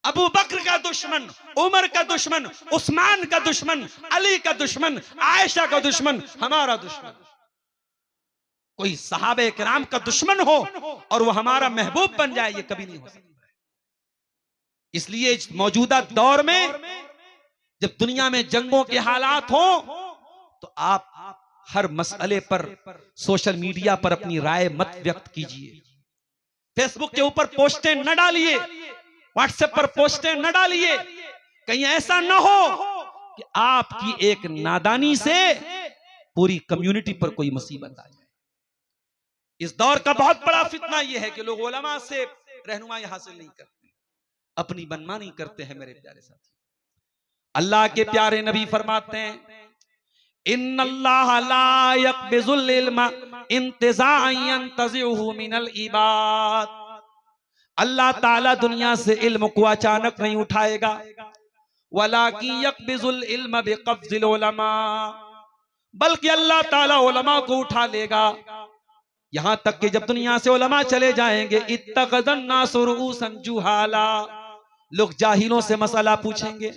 अबू बकर का दुश्मन, उमर का दुश्मन, उस्मान का दुश्मन, अली का दुश्मन, आयशा का दुश्मन हमारा दुश्मन। कोई सहाबे किराम का दुश्मन हो और वो हमारा महबूब बन जाए, ये कभी नहीं हो सकता। इसलिए मौजूदा दौर में जब दुनिया में जंगों के हालात हो तो आप हर मसले पर सोशल मीडिया पर अपनी राय मत व्यक्त कीजिए। फेसबुक के ऊपर पोस्टें न डालिए, व्हाट्सएप पर पोस्टें न डालिए। कहीं ऐसा न हो कि आपकी एक नादानी से पूरी कम्युनिटी पर कोई मुसीबत आ जाए। इस दौर का बहुत बड़ा फितना यह है कि लोग उलमा से रहनुमाई हासिल नहीं करते, अपनी मनमानी करते हैं। मेरे प्यारे साथी, अल्लाह के प्यारे नबी फरमाते हैं, इन्नल्लाह ला यक़बिज़ुल इल्मा इंतिज़ाअन यंतज़िउहु मिनल इबाद। अल्लाह ताला दुनिया से इल्म को अचानक नहीं उठाएगा, वलाकिन यक़बिज़ुल इल्म बिक़ब्ज़िल उलमा, बल्कि अल्लाह ताला उलमा को उठा लेगा। यहां तक कि जब दुनिया से उलमा चले जाएंगे, इत्तख़ज़न नासु रुऊसन जुहाला, लोग जाहिलों से मसला पूछेंगे,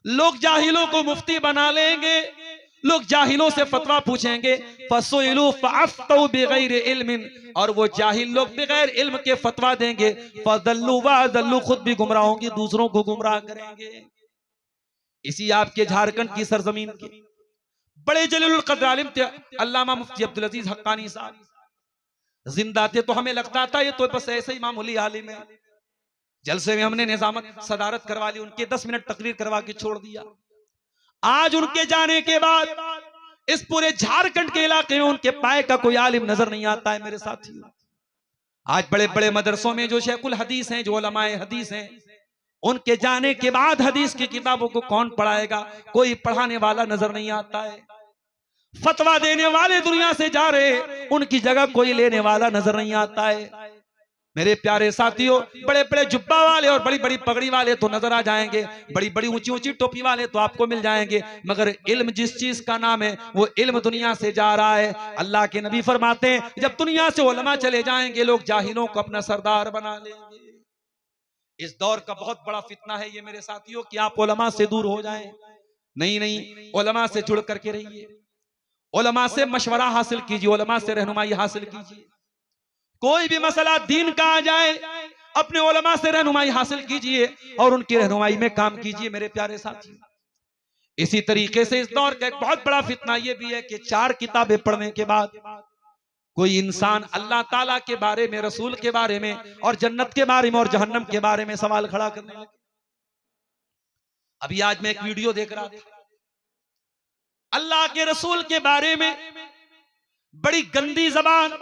लोग जाहिलों को मुफ्ती बना लेंगे, लोग जाहिलों से फतवा पूछेंगे। फसुइलू फअफ्तौ बिगैर इल्मिन, और वो जाहिल लोग बगैर इल्म के फतवा देंगे। फदल्लू वदल्लू, खुद भी गुमराह होंगे, दूसरों को गुमराह करेंगे। इसी आपके झारखंड की सरजमीन के बड़े जलीलुल कद्र आलिम थे अल्लामा मुफ्ती अब्दुल अजीज हक्कानी साहब। जिंदा थे तो हमें लगता था ये तो बस ऐसे ही मामूली आलिम है। जलसे में हमने निजामत सदारत करवा ली, उनके 10 मिनट तकरीर करवा के छोड़ दिया। आज उनके जाने के बाद इस पूरे झारखंड के इलाके में उनके पाए का कोई आलिम नजर नहीं आता है मेरे साथियों। आज बड़े बड़े मदरसों में जो शेखुल हदीस हैं, जो उलमाए हदीस हैं, उनके जाने के बाद हदीस की किताबों को कौन पढ़ाएगा? कोई पढ़ाने वाला नजर नहीं आता है। फतवा देने वाले दुनिया से जा रहे, उनकी जगह कोई लेने वाला नजर नहीं आता है। मेरे प्यारे साथियों, बड़े बड़े जुब्बा वाले और बड़ी बड़ी पगड़ी वाले तो नजर आ जाएंगे, बड़ी बड़ी ऊंची ऊंची टोपी वाले तो आपको मिल जाएंगे, मगर इल्म जिस चीज का नाम है वो इल्म दुनिया से जा रहा है। अल्लाह के नबी फरमाते हैं, जब दुनिया से उलमा चले जाएंगे, लोग जाहिलों को अपना सरदार बना लेंगे। इस दौर का बहुत बड़ा फितना है ये मेरे साथियों कि आप उलमा से दूर हो जाएं। नहीं नहीं, उलमा से जुड़ करके रहिए, उलमा से मशवरा हासिल कीजिए, उलमा से रहनुमाई हासिल कीजिए। कोई भी मसला दीन का आ जाए, अपने उलमा से रहनुमाई हासिल कीजिए और उनकी रहनुमाई में काम कीजिए मेरे प्यारे साथियों। इसी तरीके से इस दौर का एक बहुत बड़ा फितना यह भी है कि 4 किताबें पढ़ने के बाद कोई इंसान अल्लाह ताला के बारे में, रसूल के बारे में और जन्नत के बारे में और जहन्नम के बारे में सवाल खड़ा करने लगे। अभी आज मैं एक वीडियो देख रहा था, अल्लाह के रसूल के बारे में बड़ी गंदी जबान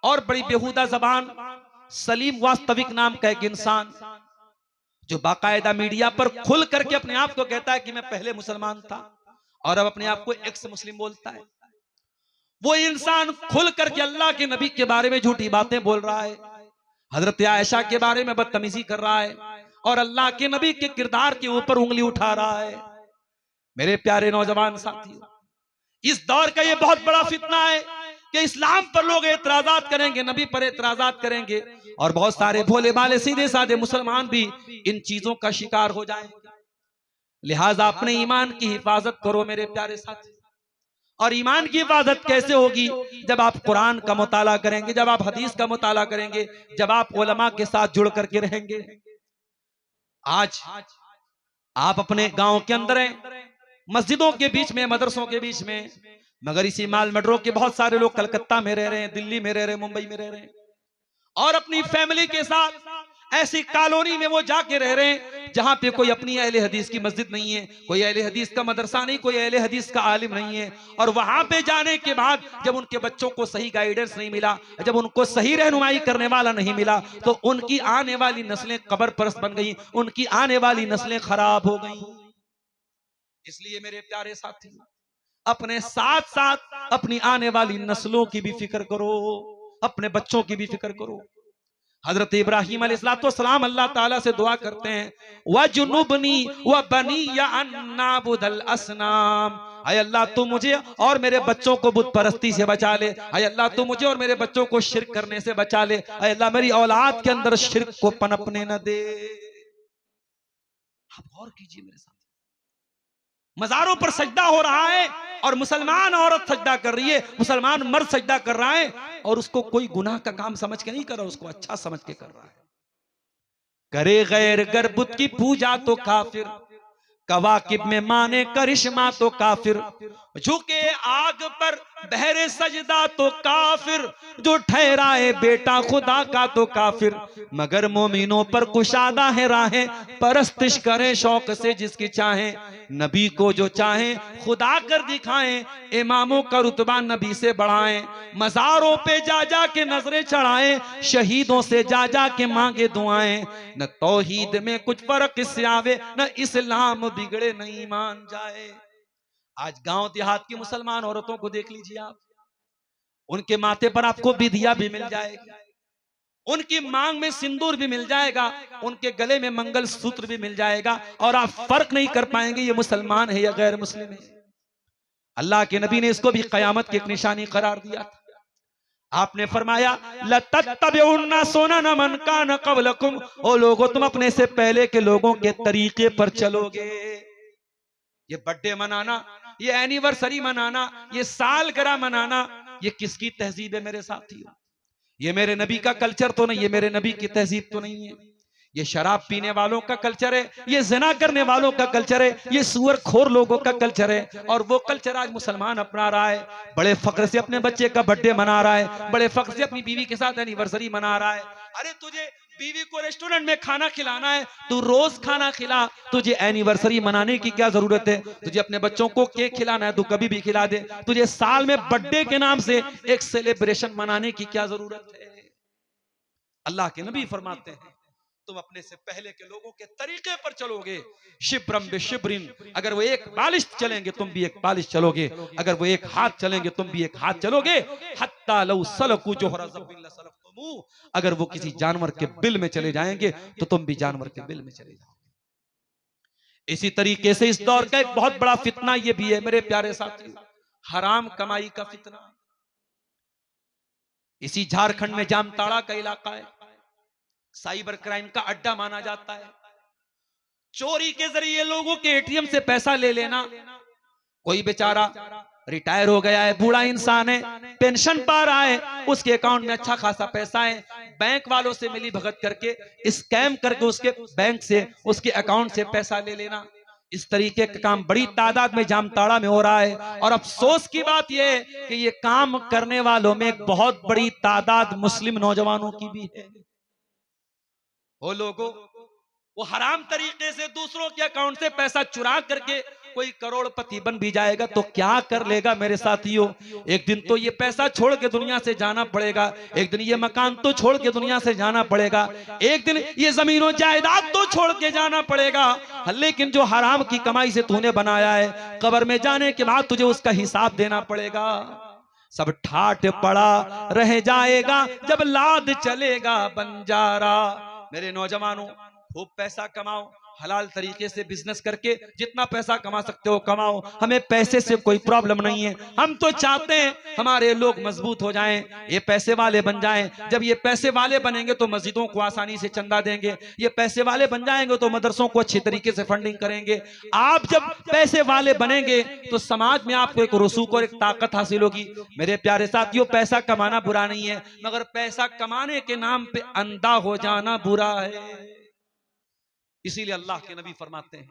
और बड़ी बेहुदा जबान, सलीम वास्तविक नाम का एक इंसान जो बाकायदा मीडिया पर खुल करके अपने आप को कहता है कि मैं पहले मुसलमान था और अब अपने आप को एक्स मुस्लिम बोलता है। वो इंसान खुल करके अल्लाह के नबी के बारे में झूठी बातें बोल रहा है, हजरत आयशा के बारे में बदतमीजी कर रहा है और अल्लाह के नबी के किरदार के ऊपर उंगली उठा रहा है। मेरे प्यारे नौजवान साथियों, इस दौर का ये बहुत बड़ा फितना है कि इस्लाम पर लोग एतराजात करेंगे, नबी पर एतराजात करेंगे और बहुत सारे भोले भाले सीधे साधे मुसलमान भी इन चीजों का शिकार हो जाएंगे। लिहाजा अपने ईमान की हिफाजत करो मेरे प्यारे साथी। और ईमान की हिफाजत कैसे होगी? जब आप कुरान का मुताला करेंगे, जब आप हदीस का मुताला करेंगे, जब आप उलमा के साथ जुड़ करके रहेंगे। आज आप अपने गांव के अंदर हैं, मस्जिदों के बीच में, मदरसों के बीच में मगर इसी माल मेट्रो के बहुत सारे लोग कलकत्ता में रह रहे हैं, दिल्ली में रह रहे हैं, मुंबई में रह रहे हैं, और अपनी फैमिली के साथ ऐसी कॉलोनी में वो जाके रह रहे हैं जहां पे कोई अपनी अहले हदीस की मस्जिद नहीं है, कोई अहले हदीस का मदरसा नहीं, कोई अहले हदीस का आलिम नहीं है। और वहां पे जाने के बाद जब उनके बच्चों को सही गाइडेंस नहीं मिला, जब उनको सही रहनुमाई करने वाला नहीं मिला, तो उनकी आने वाली नस्लें कब्र परस्त बन गई, उनकी आने वाली नस्लें खराब हो गई। इसलिए मेरे प्यारे साथी, अपने साथ साथ अपनी आने वाली नस्लों की भी फिक्र करो, अपने बच्चों की भी फिक्र करो। हजरत इब्राहिम अलैहिस्सलाम अल्लाह ताला से दुआ करते हैं, वजुनुबनी व बनिया अन नाबुदल असनाम, आय अल्लाह तू मुझे और मेरे बच्चों को बुत परस्ती से बचा ले, आय अल्लाह तू मुझे और मेरे बच्चों को शिर्क करने से बचा ले, आय अल्लाह मेरी औलाद के अंदर शिर्क को पनपने न दे। आप गौर कीजिए मेरे साथ, मजारों पर सजदा हो रहा है और मुसलमान औरत सजदा कर रही है, मुसलमान मर्द सजदा कर रहा है, और उसको कोई गुनाह का काम समझ के नहीं कर रहा, उसको अच्छा समझ के कर रहा है। करे गैर गर्बुत की पूजा तो काफिर, कवाकिब में माने करिश्मा तो काफिर, झुके आग पर बहरे सजदा तो काफिर, जो ठहराए बेटा खुदा का तो काफिर, मगर मोमिनों पर कुशादा है राहें, परस्तिश करें शौक से जिसकी चाहे, नबी को जो चाहे खुदा कर दिखाएं, इमामों का रुतबा नबी से बढ़ाएं, मज़ारों पे जा जा के नजरें चढ़ाएं, शहीदों से जा जा के मांगे दुआएं, न तौहीद में कुछ फर्क इससे आवे, न इस्लाम बिगड़े न ईमान जाए। आज गांव देहात की मुसलमान औरतों को देख लीजिए आप, उनके माथे पर आपको बिदिया भी मिल जाएगी, उनकी मांग में सिंदूर भी मिल जाएगा, उनके गले में मंगल सूत्र भी मिल जाएगा, और आप फर्क नहीं कर पाएंगे ये मुसलमान है या गैर मुस्लिम है। अल्लाह के नबी ने इसको भी कयामत की एक निशानी करार दिया था। आपने फरमाया, लतत्तबिउन्ना सुनन मन कान क़ब्लकुम, ओ लोगों तुम अपने से पहले के लोगों के तरीके पर चलोगे। ये बर्थडे मनाना, ये एनिवर्सरी मनाना, ये सालगिरह मनाना, ये किसकी तहजीब है मेरे साथियों? ये मेरे नबी का कल्चर तो नहीं, ये मेरे नबी की तहजीब तो नहीं है। ये शराब पीने वालों का कल्चर है, ये ज़िना करने वालों का कल्चर है, ये सुअरखोर लोगों का कल्चर है, और वो कल्चर आज मुसलमान अपना रहा है। बड़े फख्र से अपने बच्चे का बर्थडे मना रहा है, बड़े फख्र से अपनी बीवी के साथ एनिवर्सरी मना रहा है। अरे तुझे बीवी को रेस्टोरेंट में खाना खिलाना है, तू रोज खाना खिला, तुझे एनिवर्सरी मनाने की क्या जरूरत है? तुझे अपने बच्चों को केक खिलाना है, तू कभी भी खिला दे, तुझे साल में बर्थडे के नाम से एक सेलिब्रेशन मनाने की क्या जरूरत है? अल्लाह के नबी फरमाते हैं, तुम अपने से पहले के लोगों के तरीके पर चलोगे, शिब्रम बिशिब्रिन, अगर वो एक बालिश चलेंगे तुम भी एक बालिश चलोगे, अगर वो एक हाथ चलेंगे तुम भी एक हाथ चलोगे, हत्ता लौ सलकू जोहरा ज़ब्बिन लसलकतुमू, अगर वो किसी जानवर के बिल में चले जाएंगे तो तुम भी जानवर के बिल में चले जाओगे। इसी तरीके से इस दौर का एक बहुत बड़ा फितना ये भी है मेरे प्यारे साथी, हराम कमाई का फितना। इसी झारखंड में जामताड़ा का इलाका है, साइबर क्राइम का अड्डा माना जाता है। चोरी के जरिए लोगों के एटीएम से पैसा ले लेना। कोई बेचारा रिटायर हो गया है, बूढ़ा इंसान है, पेंशन पा रहा है, उसके अकाउंट में अच्छा खासा पैसा है, बैंक वालों से मिली भगत करके स्कैम करके उसके बैंक से, उसके अकाउंट से पैसा ले लेना। इस तरीके का काम बड़ी तादाद में जामताड़ा में हो रहा है। और अफसोस की बात यह है कि ये काम करने वालों में एक बहुत बड़ी तादाद मुस्लिम नौजवानों की भी है। वो लोगों, वो हराम तरीके से दूसरों के अकाउंट से पैसा चुरा करके कोई करोड़पति बन भी जाएगा तो क्या कर लेगा मेरे साथियों? एक दिन तो ये पैसा छोड़ के दुनिया से जाना पड़ेगा, एक दिन ये मकान तो छोड़ के दुनिया से जाना पड़ेगा, एक दिन ये जमीनों जायदाद तो छोड़ के जाना पड़ेगा, लेकिन जो हराम की कमाई से तूने बनाया है, कब्र में जाने के बाद तुझे उसका हिसाब देना पड़ेगा। सब ठाट पड़ा रह जाएगा जब लाद चलेगा बंजारा। मेरे नौजवानों, खूब पैसा कमाओ, हलाल तरीके से बिजनेस करके जितना पैसा कमा सकते हो कमाओ, हमें पैसे से कोई प्रॉब्लम नहीं है। हम तो चाहते हैं हमारे लोग मजबूत हो जाएं, ये पैसे वाले बन जाएं। जब ये पैसे वाले बनेंगे तो मस्जिदों को आसानी से चंदा देंगे, ये पैसे वाले बन जाएंगे तो मदरसों को अच्छी तरीके से फंडिंग करेंगे। आप जब पैसे वाले बनेंगे तो समाज में आपको एक रसूख और एक ताकत हासिल होगी। मेरे प्यारे साथियों, पैसा कमाना बुरा नहीं है, मगर पैसा कमाने के नाम पे अंधा हो जाना बुरा है। इसीलिए अल्लाह के नबी फरमाते हैं,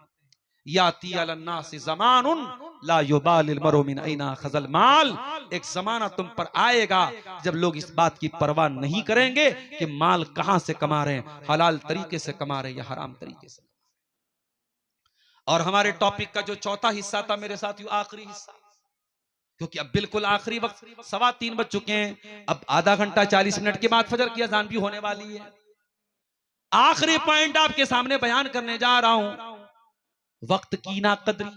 याती अलन्नास ज़मानुन ला युबालिल मरउ मिन ऐना खज़ल माल। एक जमाना तुम पर आएगा जब लोग इस बात की परवाह नहीं करेंगे कि माल कहां से कमा रहे हैं, हलाल तरीके से कमा रहे हैं या हराम तरीके से। और हमारे टॉपिक का जो चौथा हिस्सा था मेरे साथियों, आखिरी हिस्सा, क्योंकि अब बिल्कुल आखिरी वक्त 3:15 बज चुके हैं। अब आधा घंटा 40 मिनट के बाद फजर की अजान भी होने वाली है। आखिरी पॉइंट आपके सामने बयान करने जा रहा हूं, वक्त की नाकदरी।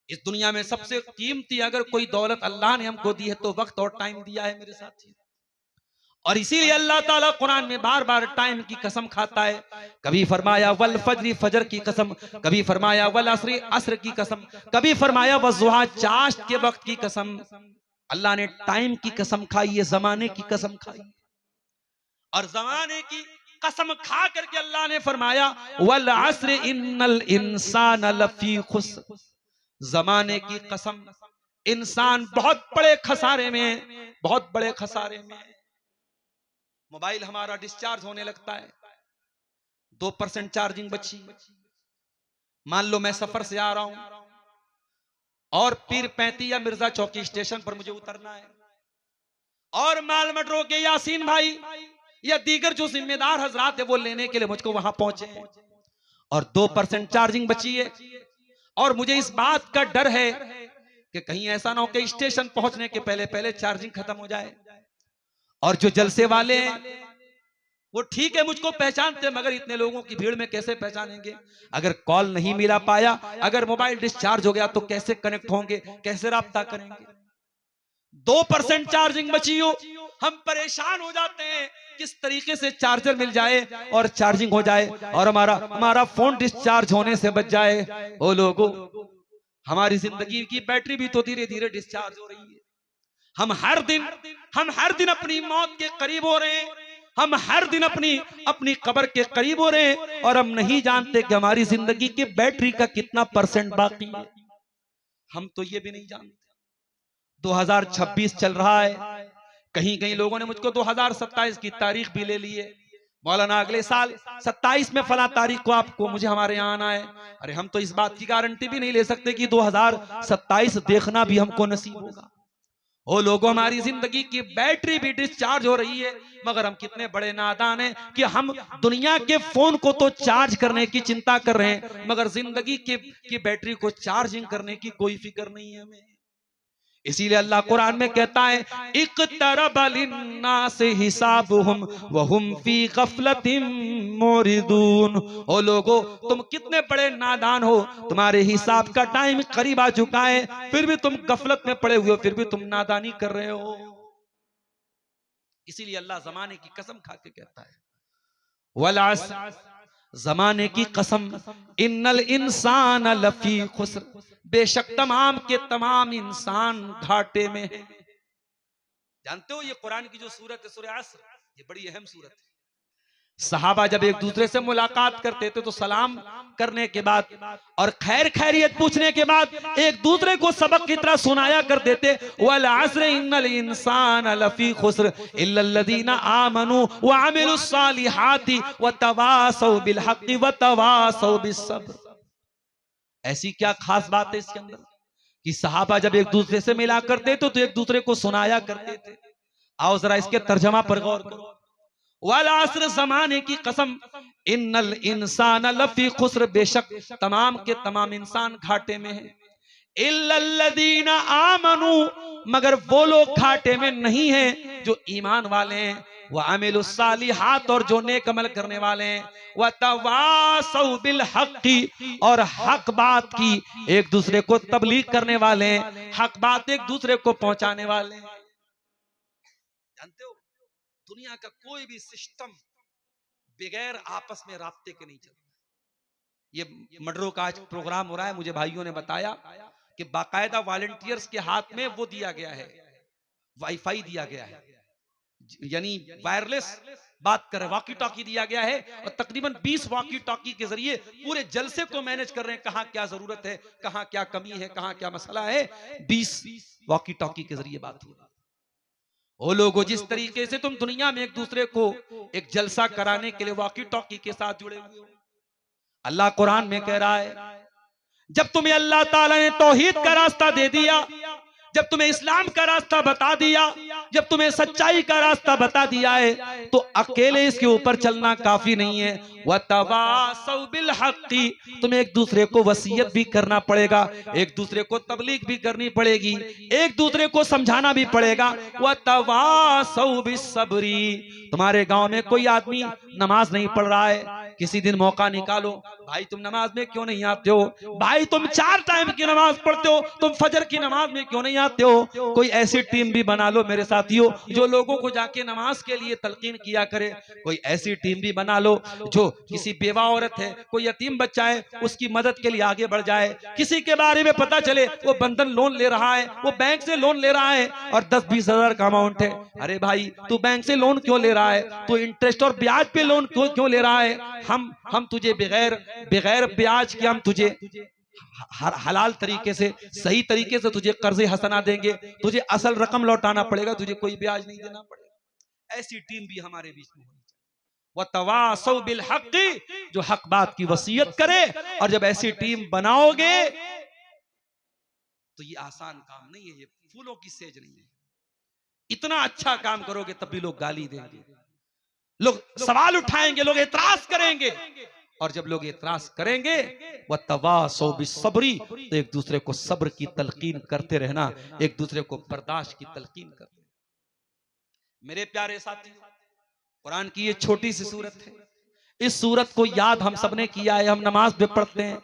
इस दुनिया में सबसे कीमती अगर कोई दौलत अल्लाह ने हमको दी है तो वक्त और टाइम दिया है मेरे साथी। और इसीलिए अल्लाह ताला कुरान में बार बार टाइम की कसम खाता है। कभी फरमाया वल फज्र, फजर की कसम, कभी फरमाया वल अस्र, अस्र की कसम, कभी फरमाया वज़ुहा, चाश्त के वक्त की कसम। अल्लाह ने टाइम की कसम खाई है, जमाने की कसम खाई। और जमाने की कसम खा करके अल्लाह ने फरमाया वल अस्र इन्नल इंसान लफी खुस्र। जमाने की कसम, इंसान बहुत बड़े खसारे में, बहुत बड़े खसारे में। मोबाइल हमारा डिस्चार्ज होने लगता है, 2% चार्जिंग बची। मान लो मैं सफर से आ रहा हूं और पीर 35 या मिर्जा चौकी स्टेशन पर मुझे उतरना है, और माल मेट्रो के यासीन भाई या दीगर जो जिम्मेदार हजरात है वो लेने के लिए मुझको वहां पहुंचे, और 2% चार्जिंग बची है। और मुझे इस बात का डर है कि कहीं ऐसा ना हो कि स्टेशन पहुंचने के पहले पहले चार्जिंग खत्म हो जाए। और जो जलसे वाले हैं वो ठीक है मुझको पहचानते, मगर इतने लोगों की भीड़ में कैसे पहचानेंगे? अगर कॉल नहीं मिला पाया, अगर मोबाइल डिस्चार्ज हो गया तो कैसे कनेक्ट होंगे, कैसे राब्ता करेंगे? 2% चार्जिंग बची हो, हम परेशान हो जाते हैं किस तरीके से चार्जर मिल जाए और चार्जिंग हो जाए और हमारा फोन डिस्चार्ज होने से बच जाए। ओ लोगों, हमारी जिंदगी की बैटरी भी तो धीरे धीरे डिस्चार्ज हो रही है। हम हर दिन अपनी मौत के करीब हो रहे हैं, हम हर दिन अपनी कब्र के करीब हो रहे हैं, और हम नहीं जानते कि हमारी जिंदगी की बैटरी का कितना % बाकी है। हम तो ये भी नहीं जानते। 2026 चल रहा है, कहीं कहीं लोगों ने मुझको 2027 की तारीख भी ले ली है। मौलाना अगले साल 27 में फला तारीख को आपको मुझे हमारे यहाँ आना है। अरे हम तो इस बात की गारंटी भी नहीं ले सकते कि 2027 देखना भी हमको नसीब होगा। ओ लोगों, हमारी जिंदगी की बैटरी भी डिस्चार्ज हो रही है, मगर हम कितने बड़े नादान हैं कि हम दुनिया के फोन को तो चार्ज करने की चिंता कर रहे हैं, मगर जिंदगी की बैटरी को चार्जिंग करने की कोई फिक्र नहीं है हमें। इसीलिए अल्लाह कुरान में कहता है इक़्तरब लिन्नास हिसाबुहुम व हुम फी गफलतिम मुरिदून। ओ लोगो, तुम कितने बड़े नादान हो, तुम्हारे हिसाब का टाइम करीब आ चुका है, फिर भी तुम गफलत में पड़े हुए हो, फिर भी तुम नादानी कर रहे हो। इसीलिए अल्लाह जमाने की कसम खा के कहता है वल अस्र, जमाने की कसम, इन्नल इंसान लफी खुस्र, बेशक तमाम के तमाम इंसान घाटे में है। जानते हो ये कुरान की जो सूरत है सूरह अस्र, ये बड़ी अहम सूरत है। सहाबा जब एक दूसरे से मुलाकात करते थे तो सलाम करने के बाद और खैर खैरियत पूछने के बाद एक दूसरे को सबक की तरह सुनाया करते थे वल अस्र इन्नल इंसान लफी खुस्र इल्लल्लज़ीना आमनू व अमिलुस सालिहाति व तवासौ बिल हक़्क़ि व तवासौ बिस सब्र। ऐसी क्या खास बात है इसके अंदर कि सहाबा जब एक दूसरे से मिला करते थे तो एक दूसरे को सुनाया करते थे। आओ जरा इसके तर्जमा पर गौर करो। वल अस्र, जमाने की कसम, इन्नल इंसान लफी खुस्र, बेशक तमाम के तमाम इंसान घाटे में है। इल्लल्लज़ीना आमनू, मगर वो लोग घाटे में नहीं हैं जो ईमान वाले हैं, व अमिलुस सालिहात, और जो नेक अमल करने वाले हैं, व तवासौ बिल हक़्क़ि, और हक बात की एक दूसरे को तबलीग करने वाले हैं, हक बात एक दूसरे को पहुंचाने वाले हैं। जानते हो दुनिया का कोई भी सिस्टम बगैर आपस में राब्ते के नहीं चलता। ये मडरों का आज प्रोग्राम हो रहा है, मुझे भाइयों ने बताया कि बाकायदा वॉलंटियर्स के हाथ में वो दिया गया है, वाईफाई दिया गया है, यानी वायरलेस बात कर रहे, वॉकी टॉकी दिया गया है, और तकरीबन 20 वॉकी टॉकी के जरिए पूरे जलसे को मैनेज कर रहे हैं। कहां क्या जरूरत है, कहां क्या कमी है, कहां क्या मसला है, 20 वॉकी टॉकी के जरिए बात हो रही है। ओ लोगों, जिस तरीके से तुम दुनिया में एक दूसरे को एक जलसा कराने के लिए वॉकी टॉकी के साथ जुड़े हुए हो, अल्लाह कुरान में कह रहा है जब तुम्हें अल्लाह ताला ने तौहीद का रास्ता दे दिया, जब तुम्हें इस्लाम का रास्ता बता दिया, जब तुम्हें सच्चाई का रास्ता बता दिया है, तो अकेले इसके ऊपर चलना काफी नहीं है। वतवासौ बिल हक़्क़ि, तुम्हें एक दूसरे को वसीयत भी करना पड़ेगा, एक दूसरे को तबलीग भी करनी पड़ेगी, एक दूसरे को समझाना भी पड़ेगा। वतवासौ बिस्सब्री, तुम्हारे गांव में कोई आदमी नमाज नहीं पढ़ रहा है, किसी दिन मौका निकालो, भाई तुम नमाज में क्यों नहीं आते हो, भाई तुम 4 टाइम की नमाज पढ़ते हो, तुम फजर की नमाज में क्यों नहीं आते हो। कोई ऐसी टीम भी बना लो मेरे साथियों, जो लोगों को जाके नमाज के लिए तलकीन किया करे। कोई ऐसी टीम भी बना लो जो किसी बेवा औरत है, कोई यतीम बच्चा है, उसकी मदद के लिए आगे बढ़ जाए। किसी के बारे में पता चले वो बंधन लोन ले रहा है, वो बैंक से लोन ले रहा है और 10-20 हजार का अमाउंट है, अरे भाई तू बैंक से लोन क्यों ले रहा है, तू इंटरेस्ट और ब्याज पे लोन क्यों ले रहा है। हम तुझे बगैर ब्याज के हम तुझे हलाल तरीके से, सही तरीके से तुझे कर्जे हसना देंगे, तुझे असल रकम लौटाना पड़ेगा, तुझे कोई ब्याज नहीं देना पड़ेगा। ऐसी टीम भी हमारे बीच में होनी चाहिए। वतवासौ बिल हक़्क़ि, जो हक बात की वसीयत करे। और जब ऐसी टीम बनाओगे तो ये आसान काम नहीं है, ये फूलों की सेज नहीं है। इतना अच्छा काम करोगे तब भी लोग गाली देंगे, लोग सवाल उठाएंगे, लोग एतराज करेंगे। और जब लोग एतराज करेंगे, वतवासौ बिस्सब्री, तो एक दूसरे को सब्र की तलकीन करते रहना, एक दूसरे को बर्दाश्त की तलकीन करते रहना। मेरे प्यारे साथी, कुरान की ये छोटी सी सूरत है, इस सूरत को याद हम सबने किया है, हम नमाज में पढ़ते हैं,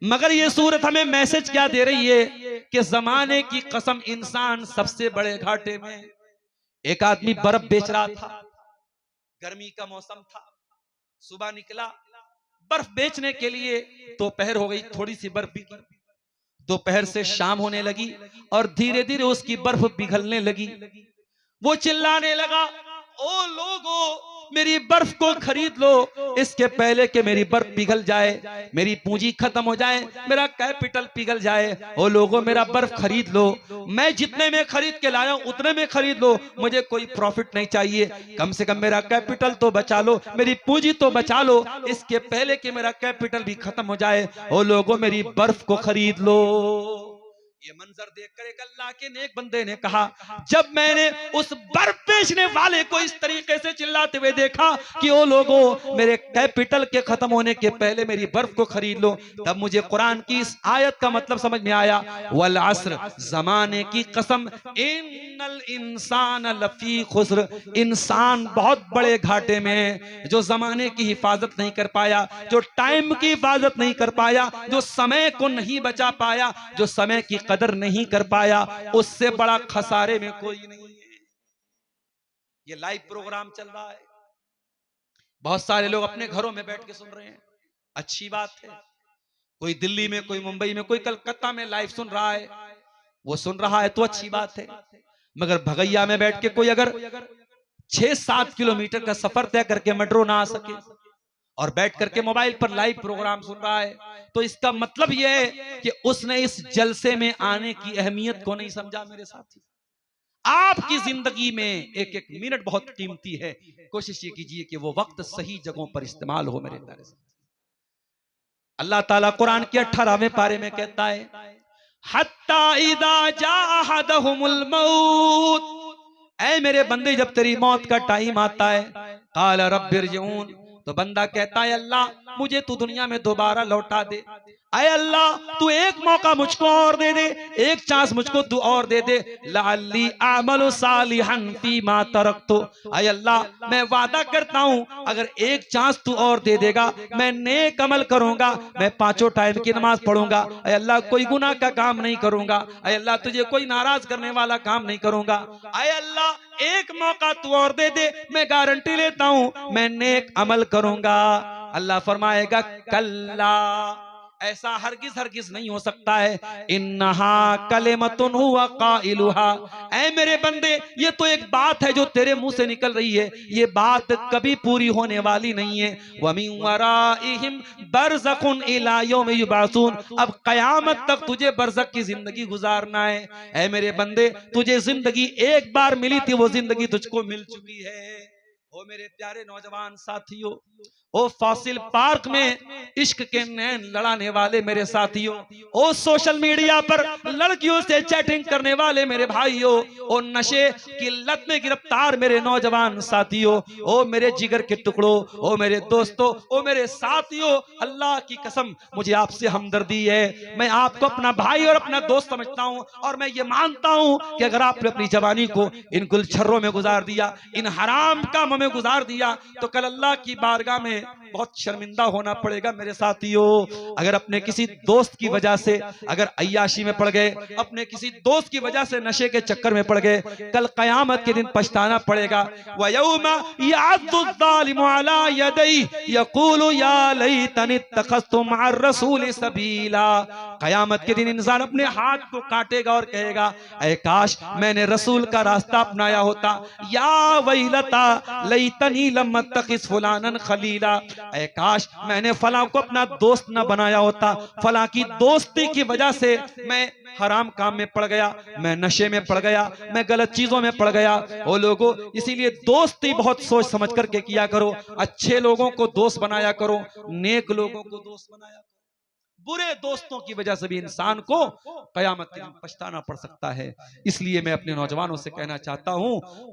मगर ये सूरत हमें मैसेज क्या दे रही है कि जमाने की कसम इंसान सबसे बड़े घाटे में। एक आदमी बर्फ बेच रहा था, गर्मी का मौसम था, सुबह निकला बर्फ बेचने के लिए, दोपहर हो गई, थोड़ी सी बर्फ बिकी, दोपहर से शाम होने लगी और धीरे धीरे उसकी बर्फ पिघलने लगी। वो चिल्लाने लगा, ओ लोगो मेरी बर्फ को खरीद लो, इसके पहले कि मेरी बर्फ पिघल जाए, मेरी पूंजी खत्म हो जाए, मेरा कैपिटल पिघल जाए। ओ लोगो मेरा बर्फ खरीद लो, मैं जितने में खरीद के लाया हूं उतने में खरीद लो, मुझे कोई प्रॉफिट नहीं चाहिए, कम से कम मेरा कैपिटल तो बचा लो, मेरी पूंजी तो बचा लो, इसके पहले कि मेरा कैपिटल भी खत्म हो जाए। ओ लोगो मेरी बर्फ को खरीद लो। ये मंजर देखकर एक अल्लाह के नेक बंदे ने कहा, जब मैंने उस बर्फ बेचने वाले को इस तरीके से चिल्लाते हुए देखा कि ओ लोगों मेरे कैपिटल के खत्म होने के पहले मेरी बर्फ को खरीद लो, तब मुझे कुरान की इस आयत का मतलब समझ में आया। वल अस्र, जमाने की कसम, इन्नल इंसान लफी खुस्र, इंसान बहुत बड़े घाटे में, जो जमाने की हिफाजत नहीं कर पाया, जो टाइम की हिफाजत नहीं कर पाया, जो समय को नहीं बचा पाया, जो समय की कदर नहीं कर पाया, उससे बड़ा खसारे में कोई नहीं है। ये लाइव प्रोग्राम चल रहा है, बहुत सारे लोग अपने घरों में बैठ के सुन रहे हैं, अच्छी बात है। कोई दिल्ली में, कोई मुंबई में, कोई कलकत्ता में लाइव सुन रहा है, वो सुन रहा है तो अच्छी बात है। मगर भगैया में बैठ के कोई अगर 6-7 किलोमीटर का सफर तय करके मेट्रो ना आ सके और बैठ करके मोबाइल पर लाइव प्रोग्राम सुन रहा है, तो इसका मतलब यह है कि उसने इस जलसे में आने की अहमियत को नहीं समझा। मेरे साथी, आपकी जिंदगी में एक एक मिनट बहुत कीमती है, कोशिश ये कीजिए कि वो वक्त सही जगहों पर इस्तेमाल हो। मेरे प्यारे साथी, अल्लाह ताला कुरान के 18वें पारे में कहता है, हत्ता इदा जा अहदहुमुल मौत, ऐ मेरे बंदे जब तेरी मौत का टाइम आता है, काला रब्बिरजिऊन, तो बंदा कहता है अल्लाह मुझे तू दुनिया में दोबारा लौटा दे, अय अल्लाह तू एक मौका मुझको और दे दे, एक चांस मुझको तू और दे दे, लअल्ली अमलु सालिहन फीमा तरक्तु, अय अल्लाह मैं वादा करता हूँ अगर एक चांस तू और दे देगा मैं नेक अमल करूंगा, मैं 5 टाइम की नमाज पढ़ूंगा, अय अल्लाह कोई गुनाह का काम नहीं करूंगा, अय अल्लाह तुझे कोई नाराज करने वाला काम नहीं करूंगा, अय अल्लाह एक मौका तू और दे दे, मैं गारंटी लेता हूं मैं नेक अमल करूंगा। अल्लाह फरमाएगा कल्ला, ऐसा हरगिज हरगिज नहीं हो सकता है, इन्नहा कलिमतुन हुवा काइलुहा, ऐ मेरे बंदे ये तो एक बात है जो तेरे मुंह से निकल रही है, ये बात कभी पूरी होने वाली नहीं है। वमिन वराइहिम बरज़खुन इला यौम युबअसून, अब कयामत तक तुझे बरज़ख की जिंदगी गुजारना है। ऐ मेरे बंदे तुझे जिंदगी एक बार मिली थी, वो जिंदगी तुझको मिल चुकी है, ओ मेरे प्यारे नौजवान साथियों, ओ फॉसिल पार्क में इश्क के नैन लड़ाने वाले मेरे साथियों, ओ सोशल मीडिया पर लड़कियों से चैटिंग करने वाले मेरे भाइयों, ओ नशे की लत में गिरफ्तार मेरे नौजवान साथियों, ओ मेरे जिगर के टुकड़ों, ओ मेरे दोस्तों, ओ मेरे साथियों, अल्लाह की कसम मुझे आपसे हमदर्दी है। मैं आपको अपना भाई और अपना दोस्त समझता हूं और मैं ये मानता हूं कि अगर आपने अपनी जवानी को इन गुलछर्रों में गुजार दिया, इन हराम कामों में गुजार दिया, तो कल अल्लाह की बारगाह में बहुत शर्मिंदा होना पड़ेगा मेरे साथियों। अगर अपने किसी दोस्त की वजह से अगर अय्याशी में पड़ गए, अपने किसी दोस्त की वजह से नशे के चक्कर में पड़ गए, कल कयामत के दिन पछताना पड़ेगा। वयौमा यअद्दु ज़ालिमु अला यदैहि यक़ूलु या लैतनी इत्तख़ज़्तु मअर रसूलि सबीला। कयामत के दिन इंसान अपने हाथ को काटेगा और कहेगा, ऐ काश मैंने रसूल का रास्ता अपनाया होता। या वैलता लैतनी लम अत्तखिज़ फुलानन खलीला। ऐ काश मैंने फलां को अपना दोस्त न बनाया होता, फलां की दोस्ती की वजह से मैं हराम काम में पड़ गया, मैं नशे में पड़ गया, मैं गलत चीजों में पड़ गया। ओ लोगों, इसीलिए दोस्ती बहुत सोच समझ करके किया करो। अच्छे लोगों को दोस्त बनाया करो, नेक लोगों को दोस्त बनाया करो। बुरे दोस्तों की वजह से भी इंसान को कयामत के दिन पछताना पड़ सकता है। इसलिए मैं अपने नौजवानों से कहना चाहता हूं,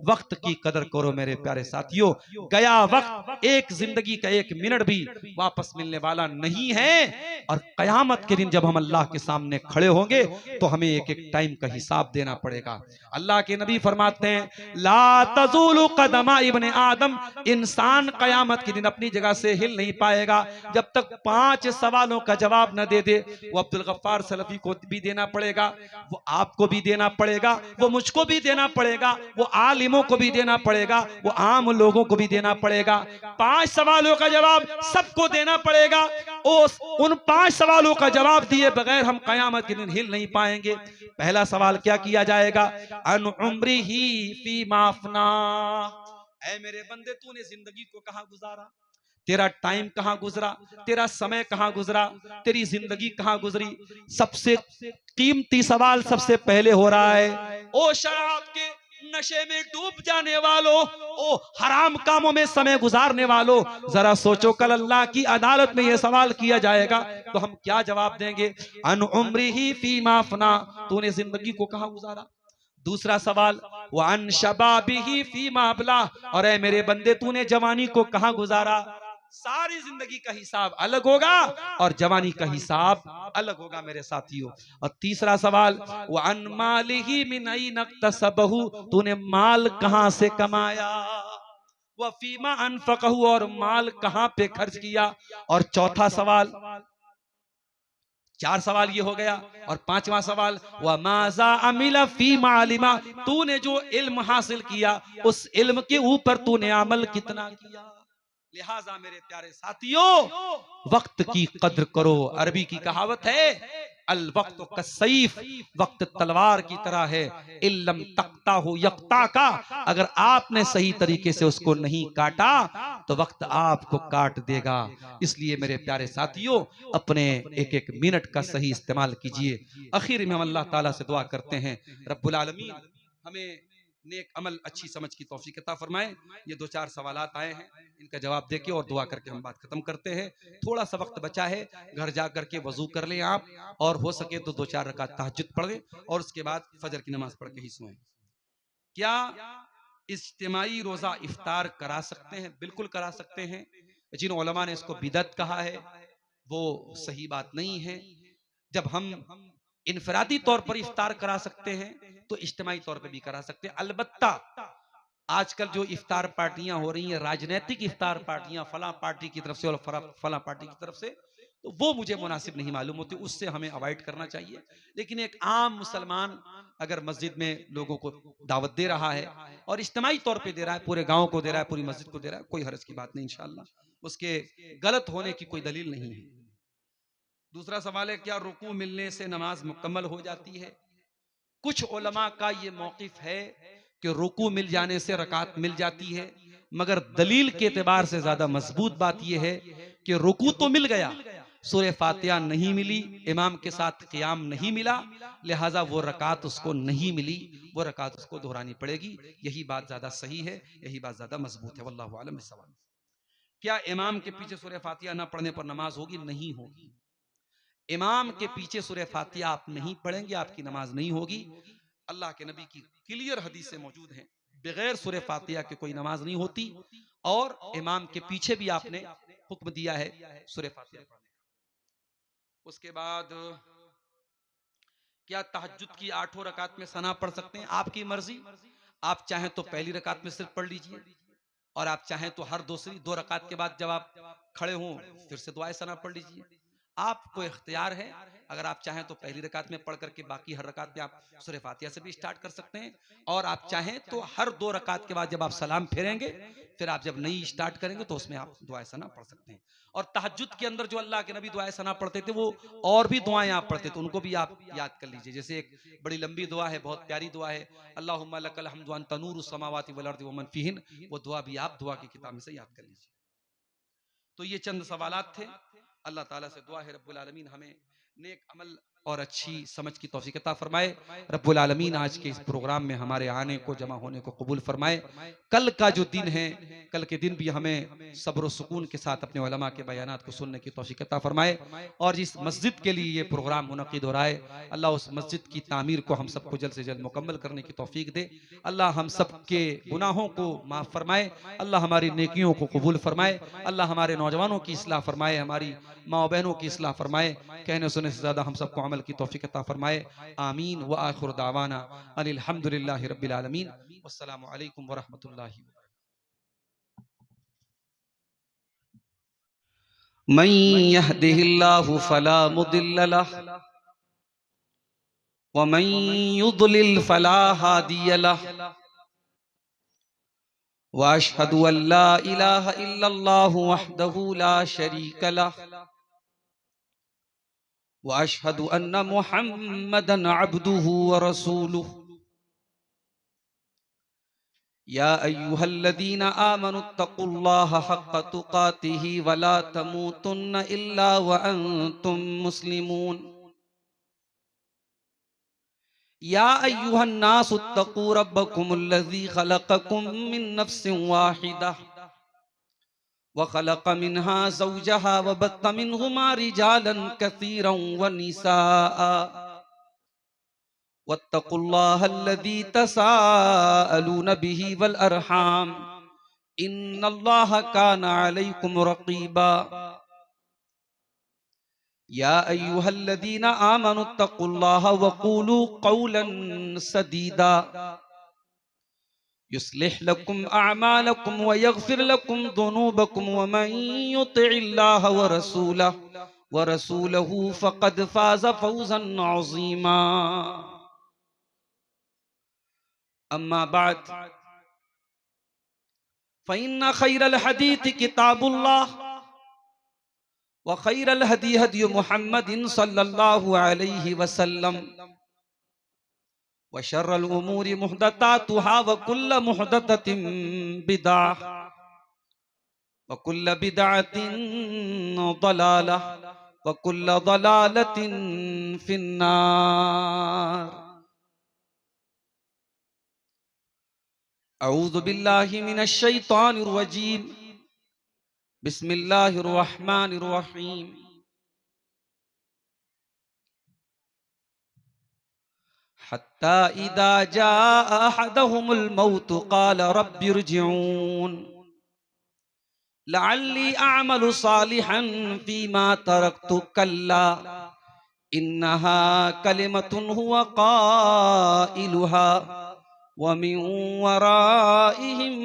वक्त की कदर करो मेरे प्यारे साथियों। गया वक्त, एक जिंदगी का एक मिनट भी वापस मिलने वाला नहीं है। और कयामत के दिन जब हम अल्लाह के सामने खड़े होंगे तो हमें एक एक टाइम का हिसाब देना पड़ेगा। अल्लाह के नबी फरमाते हैं, ला तज़ूलु क़दमा इब्ने आदम, इंसान कयामत के दिन अपनी जगह से हिल नहीं पाएगा जब तक 5 सवालों का जवाब न दे दे। वो अब्दुल गफ्फार सलफी को भी देना पड़ेगा, वो आपको भी देना पड़ेगा, वो मुझको भी देना पड़ेगा, वो आलिमों को भी देना पड़ेगा, वो आम लोगों को भी देना पड़ेगा। 5 सवालों का जवाब सबको देना पड़ेगा। उन 5 सवालों का जवाब दिए बगैर हम कयामत के दिन हिल नहीं पाएंगे। पहला सवाल क्या किया जाएगा? अन उम्रिही फीमा अफना। ऐ मेरे बंदे, तूने जिंदगी को कहां गुजारा? तेरा टाइम कहां गुजरा? तेरा समय कहां गुजरा? तेरी जिंदगी कहां गुजरी? सबसे कीमती सवाल सबसे पहले हो रहा है। ओ शराब के नशे में डूब जाने वालों, ओ हराम कामों में समय गुजारने वालों, जरा सोचो कल अल्लाह की अदालत में यह सवाल किया जाएगा तो हम क्या जवाब देंगे? अन उम्रिही फीमा अफना, तूने जिंदगी को कहां गुजारा? दूसरा सवाल, वन शबाबिही फीमा अबला, और ऐ मेरे बंदे, तूने जवानी को कहां गुजारा? सारी जिंदगी का हिसाब अलग होगा और जवानी का हिसाब अलग होगा मेरे साथियों। और तीसरा सवाल, वन मालिही मिन ऐन इक्तसबहु, तूने माल कहां से कमाया? वह फीमा अनफकहु, और माल कहां पे खर्च किया? और चौथा सवाल, 4 सवाल ये हो गया। और 5वां सवाल, व माजा अमिला फीमा अलिमा, तूने जो इल्म हासिल किया उस इल्म के ऊपर तूने अमल कितना किया? लिहाजा मेरे प्यारे साथियों, वक्त की कद्र करो। अरबी की कहावत है, अल वक्त कसैफ, वक्त तलवार की तरह है, इल्लम तख्ता हो यख्ता का, अगर आपने सही तरीके से उसको नहीं काटा तो वक्त आपको काट देगा। इसलिए मेरे प्यारे साथियों, अपने एक एक मिनट का सही इस्तेमाल कीजिए। आखिर में हम अल्लाह ताला से दुआ करते हैं, रब्बुल आलमीन हमें नेक अमल अच्छी समझ की तौफीक अता फरमाए। ये 2-4 सवालात आए हैं, इनका जवाब देके और दुआ करके हम बात खत्म करते हैं। थोड़ा सा वक्त बचा है, घर जा करके वजू कर लें आप, और हो सके तो 2-4 रकात तहज्जुद पढ़ लें और उसके बाद फजर की नमाज पढ़ के ही सोएं। क्या इज्तिमाई रोजा इफ्तार करा सकते हैं? बिल्कुल करा सकते हैं। जिन उलमा ने इसको बिदअत कहा है वो सही बात नहीं है। जब हम इनफरादी तौर पर इफ्तार करा सकते हैं तो इज्तिमाई तौर पर भी करा सकते हैं। अलबत्ता आजकल जो इफ्तार पार्टियां हो रही हैं, राजनीतिक इफ्तार पार्टियां, फला पार्टी की तरफ से और फला पार्टी की तरफ से, तो वो मुझे मुनासिब नहीं मालूम होती, उससे हमें अवॉइड करना चाहिए। लेकिन एक आम मुसलमान अगर मस्जिद में लोगों को दावत दे रहा है और इज्तिमाई तौर पे दे रहा है, पूरे गांव को दे रहा है, पूरी मस्जिद को दे रहा है, कोई हर्ज की बात नहीं, इंशाअल्लाह उसके गलत होने की कोई दलील नहीं है। दूसरा सवाल है, क्या रुकू मिलने से नमाज मुकम्मल हो जाती है? कुछ उलमा का ये मौकिफ है कि रुकू मिल जाने से रकात मिल जाती है, मगर दलील के एतबार से ज्यादा मजबूत बात यह है कि रुकू तो मिल गया, सूरह फातिहा नहीं मिली, इमाम के साथ क़ियाम नहीं मिला, लिहाजा वो रकात उसको नहीं मिली, वो रकात उसको दोहरानी पड़ेगी। यही बात ज्यादा सही है, यही बात ज्यादा मजबूत है। वल्लाहु आलम बिस्सवाब। क्या इमाम के पीछे सूरह फातिहा ना पढ़ने पर नमाज होगी? नहीं होगी। इमाम के पीछे सूरह फातिहा आप नहीं पढ़ेंगे, आपकी नमाज नहीं होगी। अल्लाह के नबी की क्लियर हदीसें मौजूद हैं, बगैर सूरह फातिहा के कोई नमाज नहीं होती। और इमाम के पीछे भी आपने हुक्म दिया है सूरह फातिहा पढ़ने का। उसके बाद क्या तहज्जुद की 8 रकात में सना पढ़ सकते हैं? आपकी मर्जी। आप चाहें तो पहली रकात में सिर्फ पढ़ लीजिए, और आप चाहें तो हर दूसरी 2 रकात के बाद जब आप खड़े हों फिर से दुआए सना पढ़ लीजिए। आपको इख्तियार है। अगर आप चाहें तो पहली रकात में पढ़ करके बाकी हर रकात में आप सूरह फातिहा से भी स्टार्ट कर सकते हैं, और आप चाहें तो हर 2 रकात के बाद जब आप सलाम फेरेंगे फिर आप जब नई स्टार्ट करेंगे तो उसमें आप दुआए सना पढ़ सकते हैं। और तहज्जुद के अंदर जो अल्लाह के नबी दुआए सना पढ़ते थे, वो और भी दुआएं आप पढ़ते थे, उनको भी आप याद कर लीजिए। जैसे एक बड़ी लंबी दुआ है, बहुत प्यारी दुआ है, अल्लाहुम्मा लकल हम्दु व अंता नूरुस समावाति वल अर्दि व मन फीहिन। वो दुआ भी आप दुआ की किताब में से याद कर लीजिए। तो ये चंद सवालात थे। अल्लाह ताला से दुआ है रब्बुल आलमीन हमें नेक अमल और अच्छी समझ की तौफीक अता फरमाए। रब्बुल आलमीन आज के इस प्रोग्राम में हमारे आने को, जमा होने को कबूल फरमाए। कल का जो दिन है, कल के दिन भी हमें सब्र और सुकून के साथ अपने उलमा के बयानात को सुनने की तौफीक अता फरमाए। और जिस मस्जिद के लिए ये प्रोग्राम मुनक़िद हो रहा है, अल्लाह उस मस्जिद की तामीर को हम सबको जल्द से जल्द मुकम्मल करने की तौफीक दे। अल्लाह हम सब के गुनाहों को माफ़ फरमाए, अल्लाह हमारी नेकियों को कबूल फरमाए, अल्लाह हमारे नौजवानों की इस्लाह फरमाए, हमारी माँ बहनों की इस्लाह फरमाए। कहने सुनने से ज़्यादा हम सबको अमल की तौफीक अता फरमाए। आमीन व आखिर दावाना अनिल हम्दुलिल्लाहि रब्बिल आलमीन। वस्सलामु अलैकुम व रहमतुल्लाहि। मन यहदिहिल्लाहु फला मुदिल्ल लहु व मन युद्लिल फला हादिय लहु व अशहदु अल्ला इलाहा इल्लल्लाहु वहदहु ला शरीक लहु व अशहदु अन्न मुहम्मदन अब्दुहु व रसूलुहु। या अय्युहल्लज़ीना आमनुत्तक़ुल्लाहा हक़्क़ तुक़ातिही व ला तमूतुन्न इल्ला व अंतुम मुस्लिमून। या अय्युहन्नासुत्तक़ू रब्बकुमुल्लज़ी ख़लक़कुम मिन नफ़्सिन वाहिदह व ख़लक़ मिन्हा ज़ौजहा व बत्त मिन्हुमा रिजालन कसीरन व निसाअ वत्तक़ुल्लाहल्लज़ी तसाअलून बिही वल अरहाम इन्नल्लाहा काना अलैकुम रक़ीबा। या अय्युहल्लज़ीना आमनुत्तक़ुल्लाहा व क़ूलू क़ौलन सदीदा युस्लिह लकुम अअमालकुम व यग़फ़िर लकुम ज़ुनूबकुम व मन युतिइल्लाह व रसूलहु फ़क़द फ़ाज़ फ़ौज़न अज़ीमा। अम्मा बाद फ़इन्न ख़ैरल हदीथ किताबुल्लाह व ख़ैरल हदी हदी मुहम्मदिन सल्लल्लाहु अलैहि वसल्लम व शर्रल उमूरि मुहदतातुहा व कुल्ल मुहदततिन बिदअह व कुल्ल बिदअतिन दलालह व कुल्ल दलालतिन फिन्नार। अऊज़ु बिल्लाहि मिनश शैतानिर रजीम। बिस्मिल्लाहिर रहमानिर रहीम। हत्ता इदा जाअ अहदहुमुल मौत क़ाल रब्बि इरजिऊन लअल्ली अअमलु सालिहन फ़ीमा तरक्तु कल्ला इन्नहा कलिमतुन हुवा क़ाइलुहा व मिन वराइहिम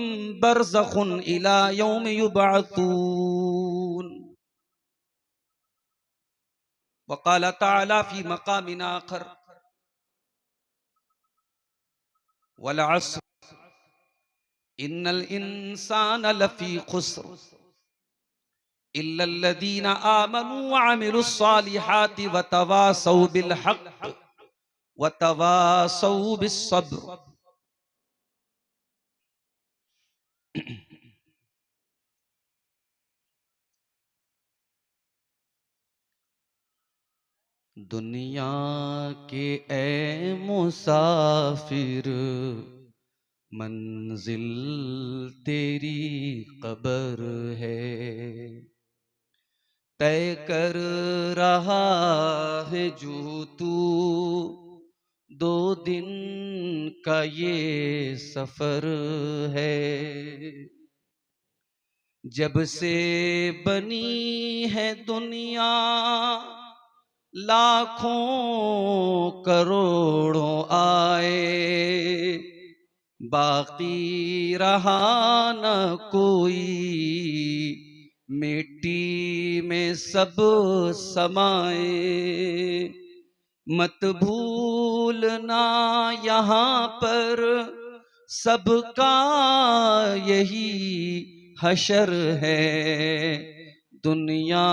बरज़खुन इला यौमि युबअसून। व क़ाल तआला फ़ी मक़ामिन आख़र वल अस्र इन्नल इंसान लफ़ी ख़ुस्र इल्लल्लज़ीना आमनू व अमिलुस्सालिहाति व तवासौ बिल हक़्क़ व तवासौ बिस्सब्र। दुनिया के ए मुसाफिर, मंजिल तेरी कब्र है। तय कर रहा है जो तू, 2 दिन का ये सफर है। जब से बनी है दुनिया, लाखों करोड़ों आए, बाकी रहा न कोई, मिट्टी में सब समाए। मत भूलना यहाँ पर सबका यही हशर है। दुनिया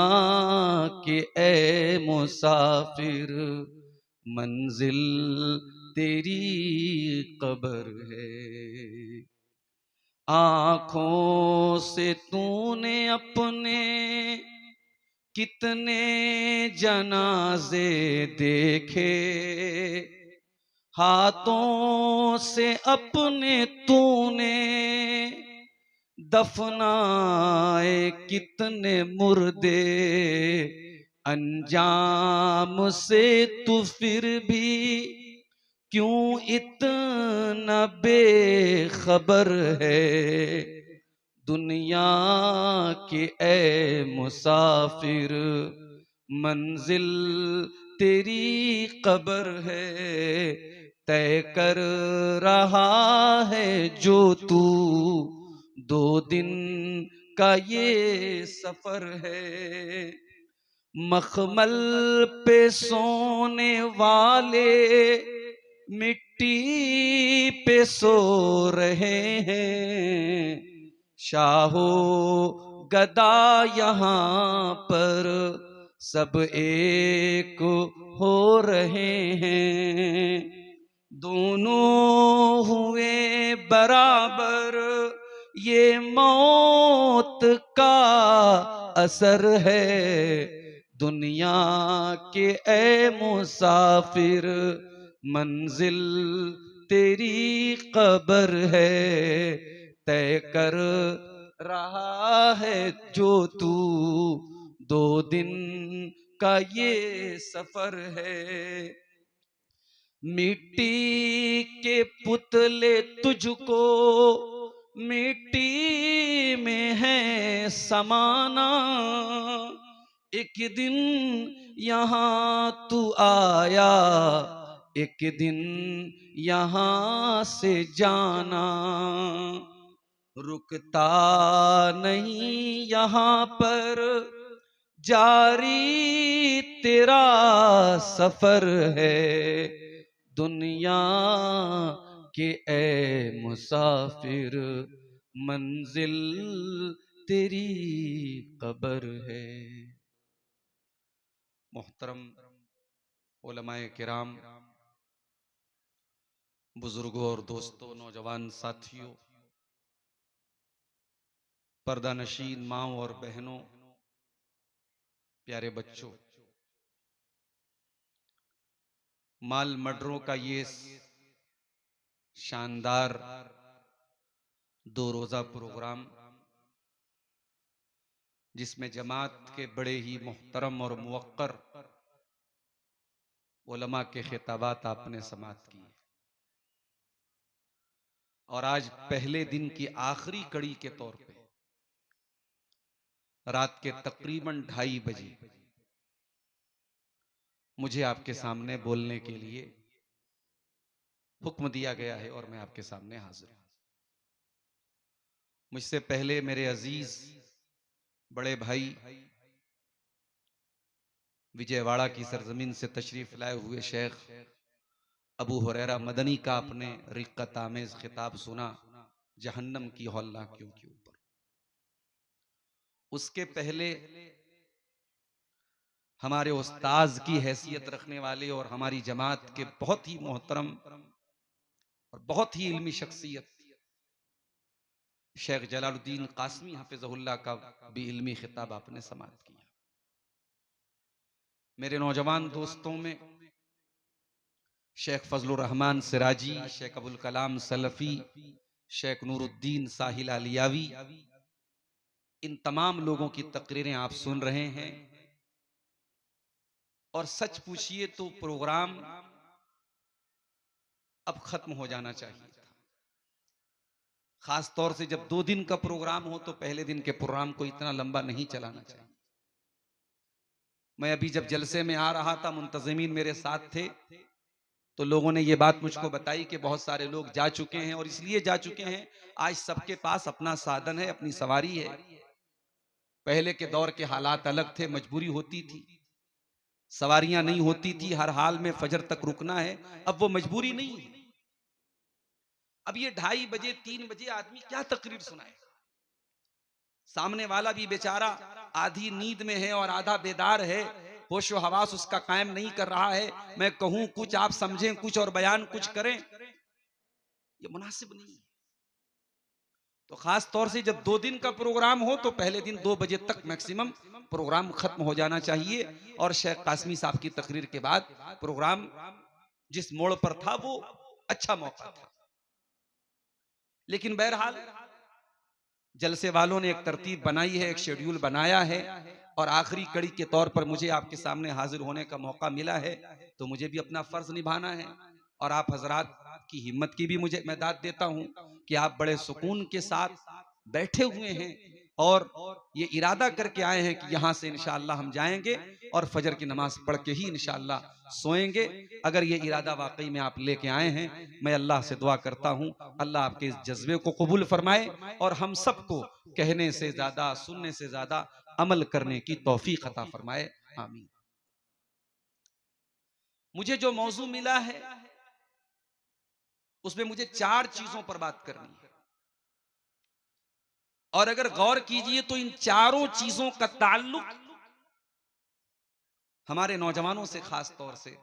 के ए मुसाफिर, मंजिल तेरी कब्र है। आँखों से तूने अपने कितने जनाजे देखे, हाथों से अपने तूने दफनाए कितने मुर्दे। अंजाम से तू फिर भी क्यों इतना बेखबर है। दुनिया के ए मुसाफिर, मंजिल तेरी कब्र है। तय कर रहा है जो तू, 2 दिन का ये सफर है। मखमल पे सोने वाले मिट्टी पे सो रहे हैं। शाहो गदा यहाँ पर सब एक हो रहे हैं। दोनों हुए बराबर, ये मौत का असर है। दुनिया के ए मुसाफिर, मंजिल तेरी कब्र है। तय कर रहा है जो तू, 2 दिन का ये सफर है। मिट्टी के पुतले तुझको मिट्टी में है समाना। एक दिन यहाँ तू आया, एक दिन यहाँ से जाना। रुकता नहीं यहाँ पर, जारी तेरा सफर है। दुनिया के ए मुसाफिर, मंजिल तेरी कब्र है। मोहतरम उलमाए किराम, बुजुर्गों और दोस्तों, नौजवान साथियों, पर्दा नशीन माओ और बहनों, प्यारे बच्चों, माल मडरों का ये शानदार 2 रोजा प्रोग्राम, जिसमें जमात के बड़े ही मुहतरम और मुवक्कर उलमा के खिताबात आपने समाअत किए, और आज पहले दिन की आखिरी कड़ी के तौर पे रात के तकरीबन 2:30 बजे मुझे आपके सामने बोलने के लिए हुक्म दिया गया है और मैं आपके सामने हाजिर हूं। मुझसे पहले मेरे अजीज बड़े भाई, विजयवाड़ा की सरजमीन से तशरीफ लाए हुए शेख अबू हुरैरा मदनी का आपने रिक्कत आमेज खिताब सुना, जहन्नम की हौलनाकियों के ऊपर। उसके पहले हमारे उस्ताज की हैसियत रखने वाले और हमारी जमात के बहुत ही मोहतरम और बहुत ही इल्मी शख्सियत शेख जलालुद्दीन कासमी हफिज़हुल्लाह का भी इल्मी खिताब आपने समाअत किया। मेरे नौजवान दोस्तों में शेख फजलुर रहमान सिराजी, शेख अबुल कलाम सलफी, शेख नूरुद्दीन साहिल आलियावी, इन तमाम लोगों की तकरीरें आप सुन रहे हैं। और सच पूछिए तो प्रोग्राम अब खत्म हो जाना चाहिए था। खास तौर से जब 2 दिन का प्रोग्राम हो तो पहले दिन के प्रोग्राम को इतना लंबा नहीं चलाना चाहिए। मैं अभी जब जलसे में आ रहा था, मुंतजिमीन मेरे साथ थे, तो लोगों ने ये बात मुझको बताई कि बहुत सारे लोग जा चुके हैं, और इसलिए जा चुके हैं आज सबके पास अपना साधन है, अपनी सवारी है। पहले के दौर के हालात अलग थे, मजबूरी होती थी, सवारियां नहीं होती थी, हर हाल में फजर तक रुकना है। अब वो मजबूरी नहीं है। अब ये 2:30 बजे 3 बजे आदमी क्या तकरीर सुनाए? सामने वाला भी बेचारा आधी नींद में है और आधा बेदार है, होश व हवास उसका कायम नहीं कर रहा है। मैं कहूं कुछ, आप समझें कुछ और बयान कुछ करें, ये मुनासिब नहीं है। तो खास तौर से जब 2 दिन का प्रोग्राम हो तो पहले दिन 2 बजे तक मैक्सिमम प्रोग्राम खत्म हो जाना चाहिए। और शेख कासमी साहब की तकरीर के बाद प्रोग्राम जिस मोड़ पर था वो अच्छा मौका था। लेकिन बहरहाल जलसे वालों ने एक तरतीब बनाई है, एक शेड्यूल बनाया है, और आखिरी कड़ी के तौर पर मुझे आपके सामने हाजिर होने का मौका मिला है, तो मुझे भी अपना फर्ज निभाना है। और आप हजरात की हिम्मत की भी मुझे मैं दाद देता हूं कि आप बड़े सुकून के साथ बैठे हुए हैं और ये इरादा करके आए हैं कि यहां से इंशाअल्लाह हम जाएंगे और फजर की नमाज पढ़ के ही इंशाअल्लाह सोएंगे। अगर ये इरादा वाकई में आप लेके आए हैं, मैं अल्लाह से दुआ करता हूं अल्लाह आपके इस जज्बे को कबूल फरमाए और हम सबको कहने से ज्यादा, सुनने से ज्यादा अमल करने की तौफीक अता फरमाए। आमीन। मुझे जो मौजू मिला है उसमें मुझे 4 चीजों पर बात करनी है, और अगर गौर कीजिए तो इन चारों चीजों का ताल्लुक हमारे नौजवानों से, खास तौर से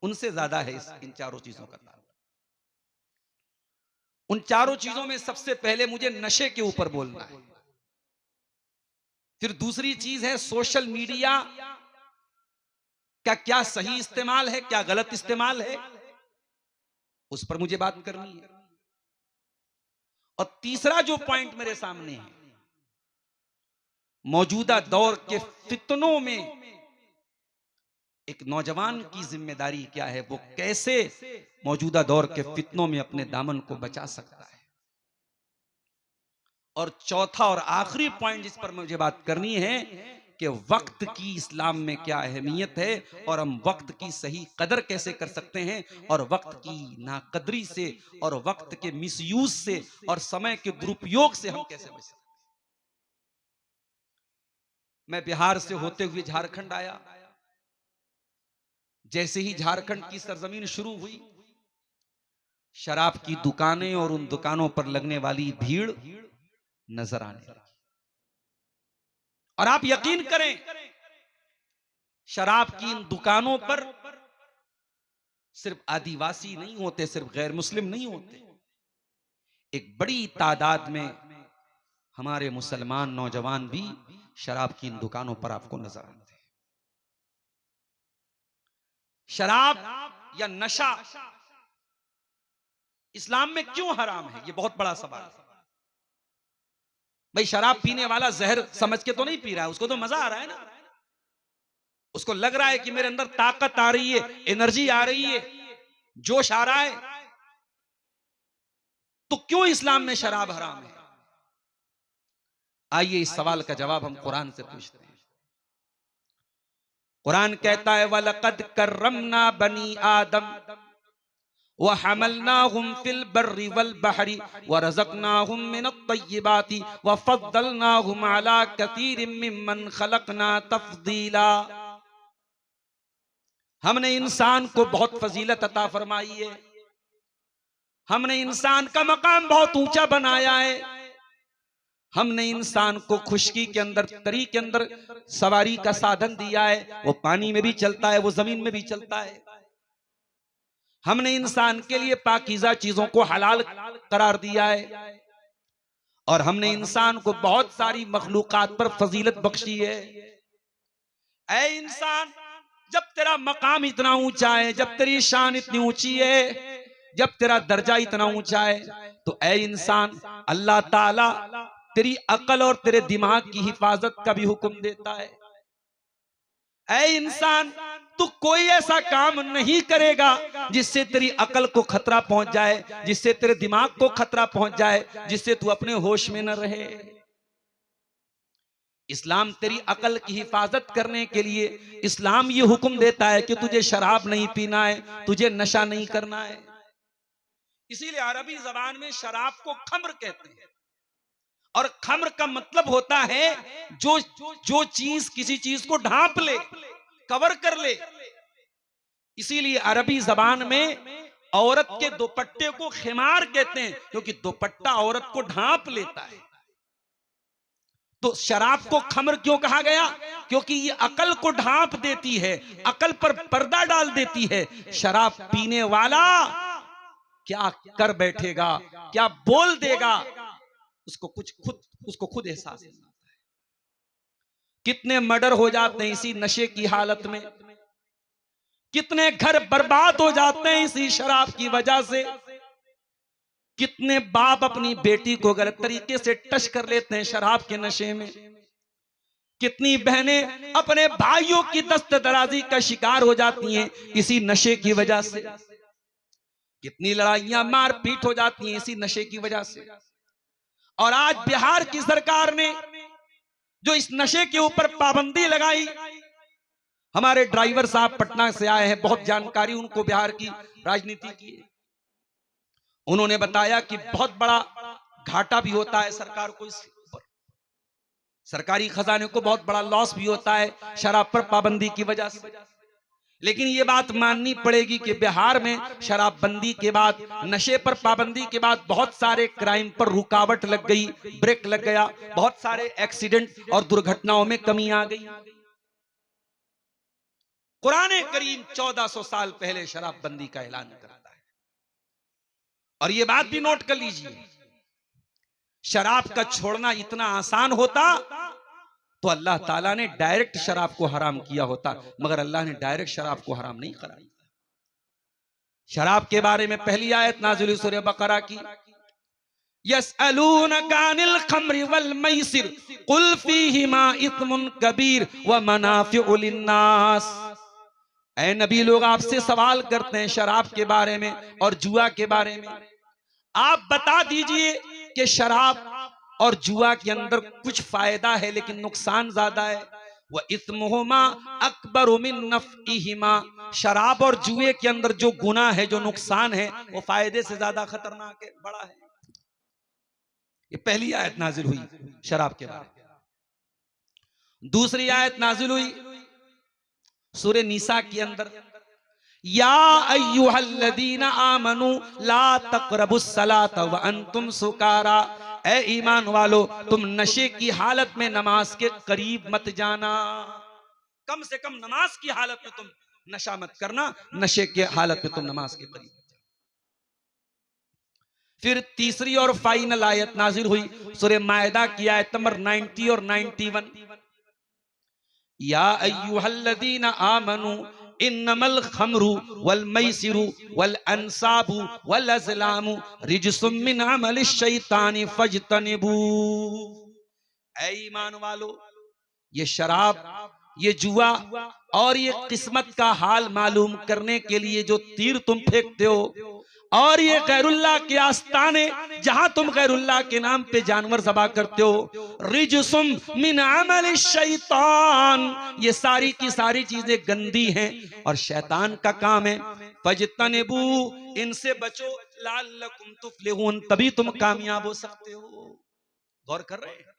उनसे ज्यादा है। इन चारों चीजों का ताल्लुक, उन चारों चीजों में सबसे पहले मुझे नशे के ऊपर बोलना है। फिर दूसरी चीज है सोशल मीडिया का क्या सही इस्तेमाल है, क्या गलत इस्तेमाल है, उस पर मुझे बात करनी है। और तीसरा जो पॉइंट मेरे सामने है, मौजूदा दौर के फितनों में एक नौजवान की जिम्मेदारी क्या है, वो कैसे मौजूदा दौर के फितनों में अपने दामन को बचा सकता है। और चौथा और आखिरी पॉइंट जिस पर मुझे बात करनी है कि वक्त की इस्लाम में क्या अहमियत है और हम वक्त की सही कदर कैसे कर सकते हैं, और वक्त की नाकदरी से और वक्त के मिसयूज से और समय के दुरुपयोग से हम कैसे बच सकते हैं। मैं बिहार से होते हुए झारखंड आया। जैसे ही झारखंड की सरजमीन शुरू हुई, शराब की दुकानें और उन दुकानों पर लगने वाली भीड़ नजर आने लगी। और आप यकीन करें, शराब की इन दुकानों पर सिर्फ आदिवासी नहीं होते, सिर्फ गैर मुस्लिम नहीं होते, एक बड़ी तादाद में हमारे मुसलमान नौजवान भी शराब की इन दुकानों पर आपको नजर आते हैं। शराब या नशा इस्लाम में क्यों हराम है, यह बहुत बड़ा सवाल है। भाई शराब पीने वाला जहर समझ के तो नहीं पी रहा है, उसको तो मजा आ रहा है ना, उसको लग रहा है कि मेरे अंदर ताकत आ रही है, एनर्जी आ रही है, जोश आ रहा है। तो क्यों इस्लाम में शराब हराम है? आइए इस सवाल का जवाब हम कुरान से पूछते हैं। कुरान कहता है वलक़द कर्रमना बनी आदम व हमलनाहुम फिल बर्रि वल बहरी व रज़क़नाहुम मिनत तय्यिबाति व फ़द्दलनाहुम अला कसीरिम मिम्मन खलक़ना तफ़दीला। हमने इंसान को बहुत फजीलत अता फरमाई है, हमने इंसान का मकाम बहुत ऊंचा बनाया है, हमने इंसान को खुशकी के अंदर, तरी के अंदर सवारी का साधन दिया है, वो पानी में भी चलता है, वो जमीन में भी चलता है। हमने इंसान के लिए पाकीज़ा चीजों को हलाल करार दिया है, और हमने इंसान को बहुत सारी मखलूकात पर फजीलत बख्शी है। ऐ इंसान, जब तेरा मकाम इतना ऊंचा है, जब तेरी शान इतनी ऊंची है, जब तेरा दर्जा इतना ऊंचा है, तो ऐ इंसान, अल्लाह ताला तेरी अकल और तेरे दिमाग की हिफाजत का भी हुक्म देता है। ऐ इंसान, तू कोई ऐसा काम नहीं करेगा जिससे तेरी अकल को खतरा पहुंच जाए, जिससे तेरे दिमाग को खतरा पहुंच जाए, जिससे तू अपने होश में न रहे। इस्लाम तेरी अकल की हिफाजत करने के लिए इस्लाम ये हुक्म देता है कि तुझे शराब नहीं पीना है, तुझे नशा नहीं करना है। इसीलिए अरबी जबान में शराब को खम्र कहते हैं, और खम्र का मतलब होता है जो चीज किसी चीज को ढांप ले, कवर कर ले। इसीलिए अरबी जबान में औरत के दुपट्टे को खिमार कहते हैं, क्योंकि दुपट्टा औरत को ढांप लेता है। तो शराब को खम्र क्यों कहा गया? क्योंकि ये अकल को ढांप देती है, अकल पर पर्दा डाल देती है। शराब पीने वाला क्या कर बैठेगा, क्या बोल देगा, उसको खुद एहसास नहीं होता है। कितने मर्डर हो जाते हैं इसी नशे की हालत में, कितने घर बर्बाद हो जाते हैं इसी शराब की वजह से, कितने बाप अपनी बेटी को गलत तरीके से टच कर लेते हैं शराब के नशे में, कितनी बहनें अपने भाइयों की दस्त दराजी का शिकार हो जाती हैं इसी नशे की वजह से, कितनी लड़ाइयां मारपीट हो जाती हैं इसी नशे की वजह से। और आज बिहार की सरकार ने जो इस नशे के ऊपर पाबंदी लगाई, हमारे ड्राइवर साहब पटना से आए हैं, बहुत जानकारी उनको बिहार की राजनीति की। उन्होंने बताया कि बहुत बड़ा घाटा भी होता है सरकार को, इस ऊपर सरकारी खजाने को बहुत बड़ा लॉस भी होता है शराब पर पाबंदी की वजह से। लेकिन ये बात माननी पड़ेगी कि बिहार में शराबबंदी के बाद, नशे पर पाबंदी के बाद बहुत सारे क्राइम पर रुकावट लग गई, ब्रेक लग गया, बहुत सारे एक्सीडेंट और दुर्घटनाओं में कमी आ गई। कुरान करीम 1400 साल पहले शराबबंदी का ऐलान करता है। और ये बात भी नोट कर लीजिए, शराब का छोड़ना इतना आसान होता तो अल्लाह ताला ने डायरेक्ट शराब को हराम किया होता, मगर अल्लाह ने डायरेक्ट शराब को हराम नहीं करार दिया। शराब के बारे में पहली आयत नाज़िल हुई सूरह बकरा की, यसअलूनका अनिल खम्रि वल मैसिर कुल फीहिमा इत्मुन कबीर व मनाफिउ लिन्नास। ऐ नबी, लोग आपसे सवाल करते हैं शराब के बारे में और जुआ के बारे में, आप बता दीजिए कि शराब और जुआ के अंदर कुछ फायदा है लेकिन नुकसान ज्यादा है। वह इत्मुहुमा अकबर मिन नफ़इहिमा, शराब और जुए के अंदर जो गुनाह है, जो नुकसान है, वो फायदे से ज्यादा खतरनाक है, बड़ा है। ये पहली आयत नाजिल हुई शराब के बारे में। दूसरी आयत नाजिल हुई सूरह निसा के अंदर, या अय्युहल्लज़ीना आमनू ला तक़रबुस सलात व अंतुम सुकारा। ऐ ईमान वालो, तुम नशे की हालत में नमाज के करीब मत जाना। कम से कम नमाज की हालत में तुम नशा मत करना, नशे के हालत में तुम नमाज के करीब मत जाना। फिर तीसरी और फाइनल आयत नाजिल हुई सूरह मायदा की आयत नंबर 90 और 91, या अय्युहल्लज़ीना आमनू इन्नमल खम्रु वल मैसिरु वल अंसाबु वल अज़लामु रिजसुम मिन अमलिश शैतानी फज्तनिबू। ऐ ईमान वालो, ये शराब, ये जुआ और ये किस्मत का हाल मालूम करने के लिए जो तीर तुम फेंकते हो, और ये गैरुल्लाह के आस्ताने जहां तुम गैरुल्लाह के नाम पे जानवर ज़बा करते हो, रिजसुम मिन अमल शैतान, ये सारी की सारी चीजें गंदी हैं और शैतान का काम है। फज्तनिबू, इनसे बचो, लअल्लकुम तुफ्लिहून, तभी तुम कामयाब हो सकते हो। गौर कर रहे हैं,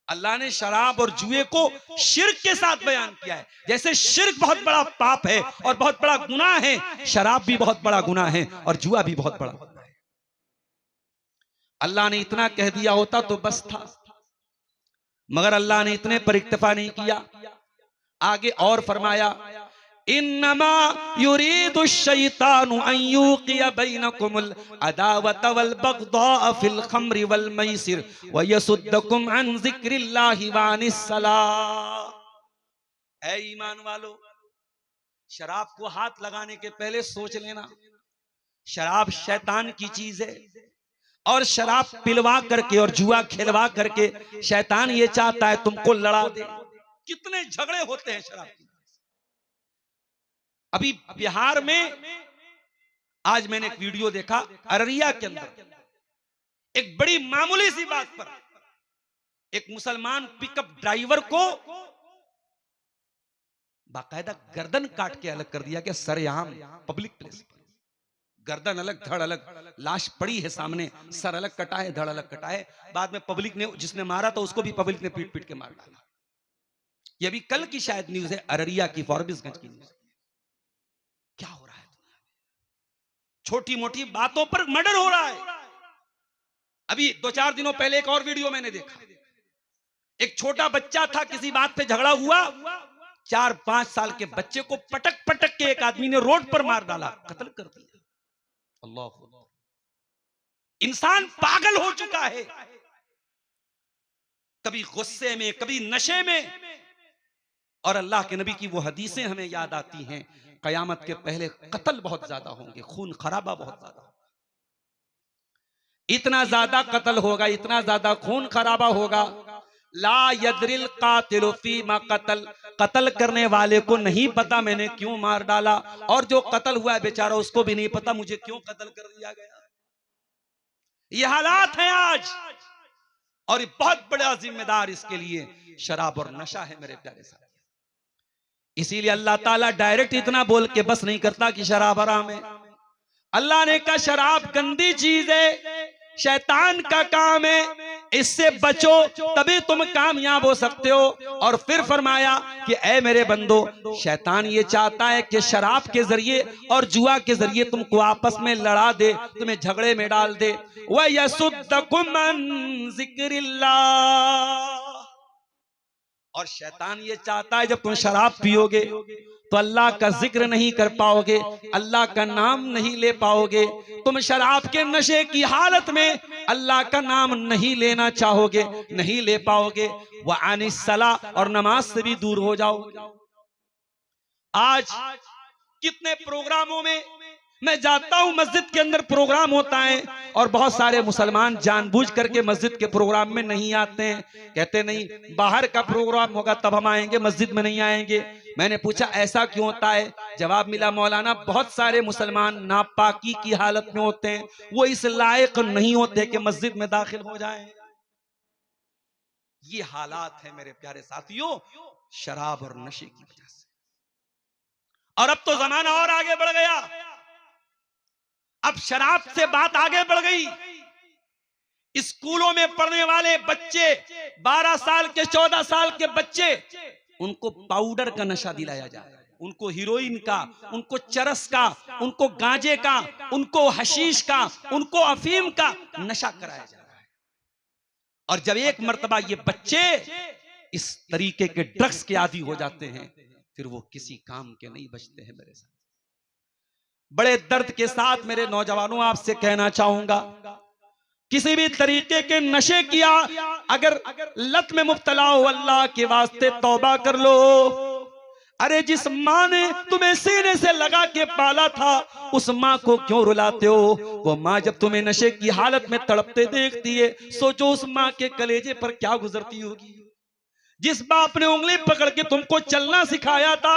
अल्लाह ने शराब और जुए को शिर्क के साथ बयान किया है। जैसे शिर्क बहुत बड़ा पाप है और बहुत बड़ा गुनाह है, शराब भी बहुत बड़ा गुनाह है और जुआ भी बहुत बड़ा गुनाह है। अल्लाह ने इतना कह दिया होता तो बस था, मगर अल्लाह ने इतने पर इक्तफा नहीं किया। आगे और फरमाया, इन्नमा युरीदु शैतानु अन युक़िया बैनकुमुल अदावत वल बग़दा फिल खम्रि वल मैसिर व यसुद्दकुम अन ज़िक्रिल्लाहि व अनिस सलाह। ऐ ईमान वालो, शराब को हाथ लगाने के पहले सोच लेना, शराब शैतान की चीज है, और शराब पिलवा करके और जुआ खिलवा करके शैतान ये चाहता है तुमको लड़ा दे। कितने झगड़े होते हैं शराब की। अभी बिहार में आज मैंने एक वीडियो देखा, अररिया के अंदर एक बड़ी मामूली सी बात पर एक मुसलमान पिकअप ड्राइवर को बाकायदा गर्दन काट के अलग कर दिया। क्या सरेआम पब्लिक प्लेस पर, गर्दन अलग धड़ अलग, लाश पड़ी है सामने, सर अलग कटा है धड़ अलग कटा है। बाद में पब्लिक ने, जिसने मारा था उसको भी पब्लिक ने पीट पीट के मार डाला। ये अभी कल की शायद न्यूज है, अररिया की, फॉरबिसगंज की न्यूज। क्या हो रहा है दुनिया में, छोटी मोटी बातों पर मर्डर हो रहा है। अभी 2-4 दिनों पहले एक और वीडियो मैंने देखा, एक छोटा बच्चा था, किसी बात पे झगड़ा हुआ, 4-5 साल के बच्चे को पटक पटक के एक आदमी ने रोड पर मार डाला, कत्ल कर दिया। अल्लाह, इंसान पागल हो चुका है, कभी गुस्से में कभी नशे में। और अल्लाह के नबी की वो हदीसें हमें याद आती हैं, कयामत के पहले कत्ल बहुत ज्यादा होंगे, खून खराबा बहुत ज्यादा होगा, इतना ज्यादा कत्ल होगा, इतना ज्यादा खून खराबा होगा। ला यदरिल कातिलु फीमा कतल, कत्ल करने वाले को नहीं पता मैंने क्यों मार डाला, और जो कत्ल हुआ है बेचारा उसको भी नहीं पता मुझे क्यों कत्ल कर दिया गया। ये हालात हैं आज, और बहुत बड़ा जिम्मेदार इसके लिए शराब और नशा है मेरे प्यारे साथी। इसीलिए अल्लाह ताला डायरेक्ट इतना बोल के बस नहीं करता कि शराब हराम है। अल्लाह ने कहा शराब गंदी चीज है, शैतान का काम है, इससे बचो तभी तुम कामयाब हो सकते हो। और फिर फरमाया कि ऐ मेरे बंदो, शैतान ये चाहता है कि शराब के जरिए और जुआ के जरिए तुमको आपस में लड़ा दे, तुम्हें झगड़े में डाल दे। व यसुद्दकुम अन जिक्रिल्लाह, और शैतान ये चाहता है जब तुम शराब पियोगे तो अल्लाह का जिक्र नहीं कर पाओगे, अल्लाह का नाम नहीं ले पाओगे, तुम शराब के नशे की हालत में अल्लाह का नाम नहीं लेना चाहोगे, नहीं ले पाओगे। व अनिस्सला, और नमाज से भी दूर हो जाओगे। आज कितने प्रोग्रामों में मैं जाता हूं, मस्जिद के अंदर प्रोग्राम होता है और बहुत सारे मुसलमान जानबूझ करके मस्जिद के प्रोग्राम में नहीं आते हैं, कहते नहीं बाहर का प्रोग्राम होगा तब हम आएंगे, मस्जिद में नहीं आएंगे। मैंने पूछा ऐसा क्यों होता है, जवाब मिला मौलाना बहुत सारे मुसलमान नापाकी की हालत में होते हैं, वो इस लायक नहीं होते कि मस्जिद में दाखिल हो जाएं। ये हालात है मेरे प्यारे साथियों, शराब और नशे की वजह से। और अब तो जमाना और आगे बढ़ गया, अब शराब से बात आगे बढ़ गई। स्कूलों में पढ़ने वाले बच्चे, 12 साल के 14 साल के बच्चे, उनको पाउडर का नशा दिलाया जा रहा है, उनको हीरोइन का, उनको चरस का, उनको गांजे का, उनको हशीश का, उनको अफीम का नशा कराया जा रहा है। और जब एक मर्तबा ये बच्चे इस तरीके के ड्रग्स के आदी हो जाते हैं, फिर वो किसी काम के नहीं बचते हैं। मेरे साथ बड़े दर्द के साथ मेरे नौजवानों आपसे कहना चाहूंगा, किसी भी तरीके के नशे किया अगर लत में मुब्तला हो, अल्लाह के वास्ते तौबा कर लो। अरे जिस माँ ने तुम्हें सीने से लगा के पाला था, उस माँ को क्यों रुलाते हो? वो माँ जब तुम्हें नशे की हालत में तड़पते देखती है, सोचो उस माँ के कलेजे पर क्या गुजरती होगी। जिस बाप ने उंगली पकड़ के तुमको चलना सिखाया था,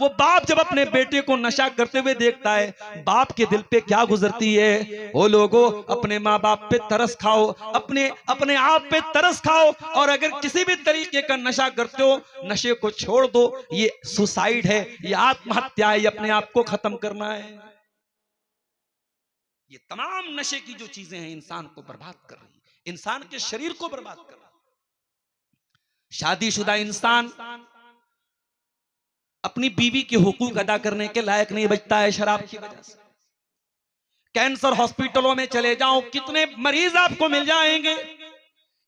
वो बाप जब अपने बेटे को नशा करते हुए देखता है, बाप के दिल पे क्या गुजरती है। वो लोगों, अपने माँ बाप पे तरस खाओ, अपने आप पे तरस खाओ, और अगर किसी भी तरीके का नशा करते हो, नशे को छोड़ दो। ये सुसाइड है, ये आत्महत्या है, ये अपने आप को खत्म करना है। ये तमाम नशे की जो चीजें हैं इंसान को बर्बाद कर रही है, इंसान के शरीर को बर्बाद कर रही है। शादीशुदा इंसान अपनी बीवी के हुकूक अदा करने के लायक नहीं बचता है शराब की वजह से। कैंसर हॉस्पिटलों में चले जाओ, कितने मरीज आपको मिल जाएंगे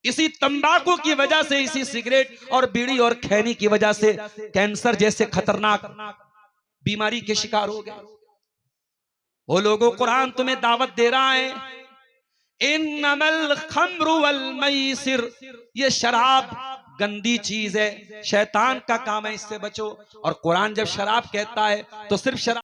इसी तंबाकू की वजह से, इसी सिगरेट और बीड़ी और खैनी की वजह से कैंसर जैसे खतरनाक बीमारी के शिकार हो गए। वो लोगों, कुरान तुम्हें दावत दे रहा है, इन्नमल खम्रु वल मैसिर, ये शराब गंदी चीज है, शैतान का काम है, इससे बचो। और कुरान जब शराब कहता है तो सिर्फ शराब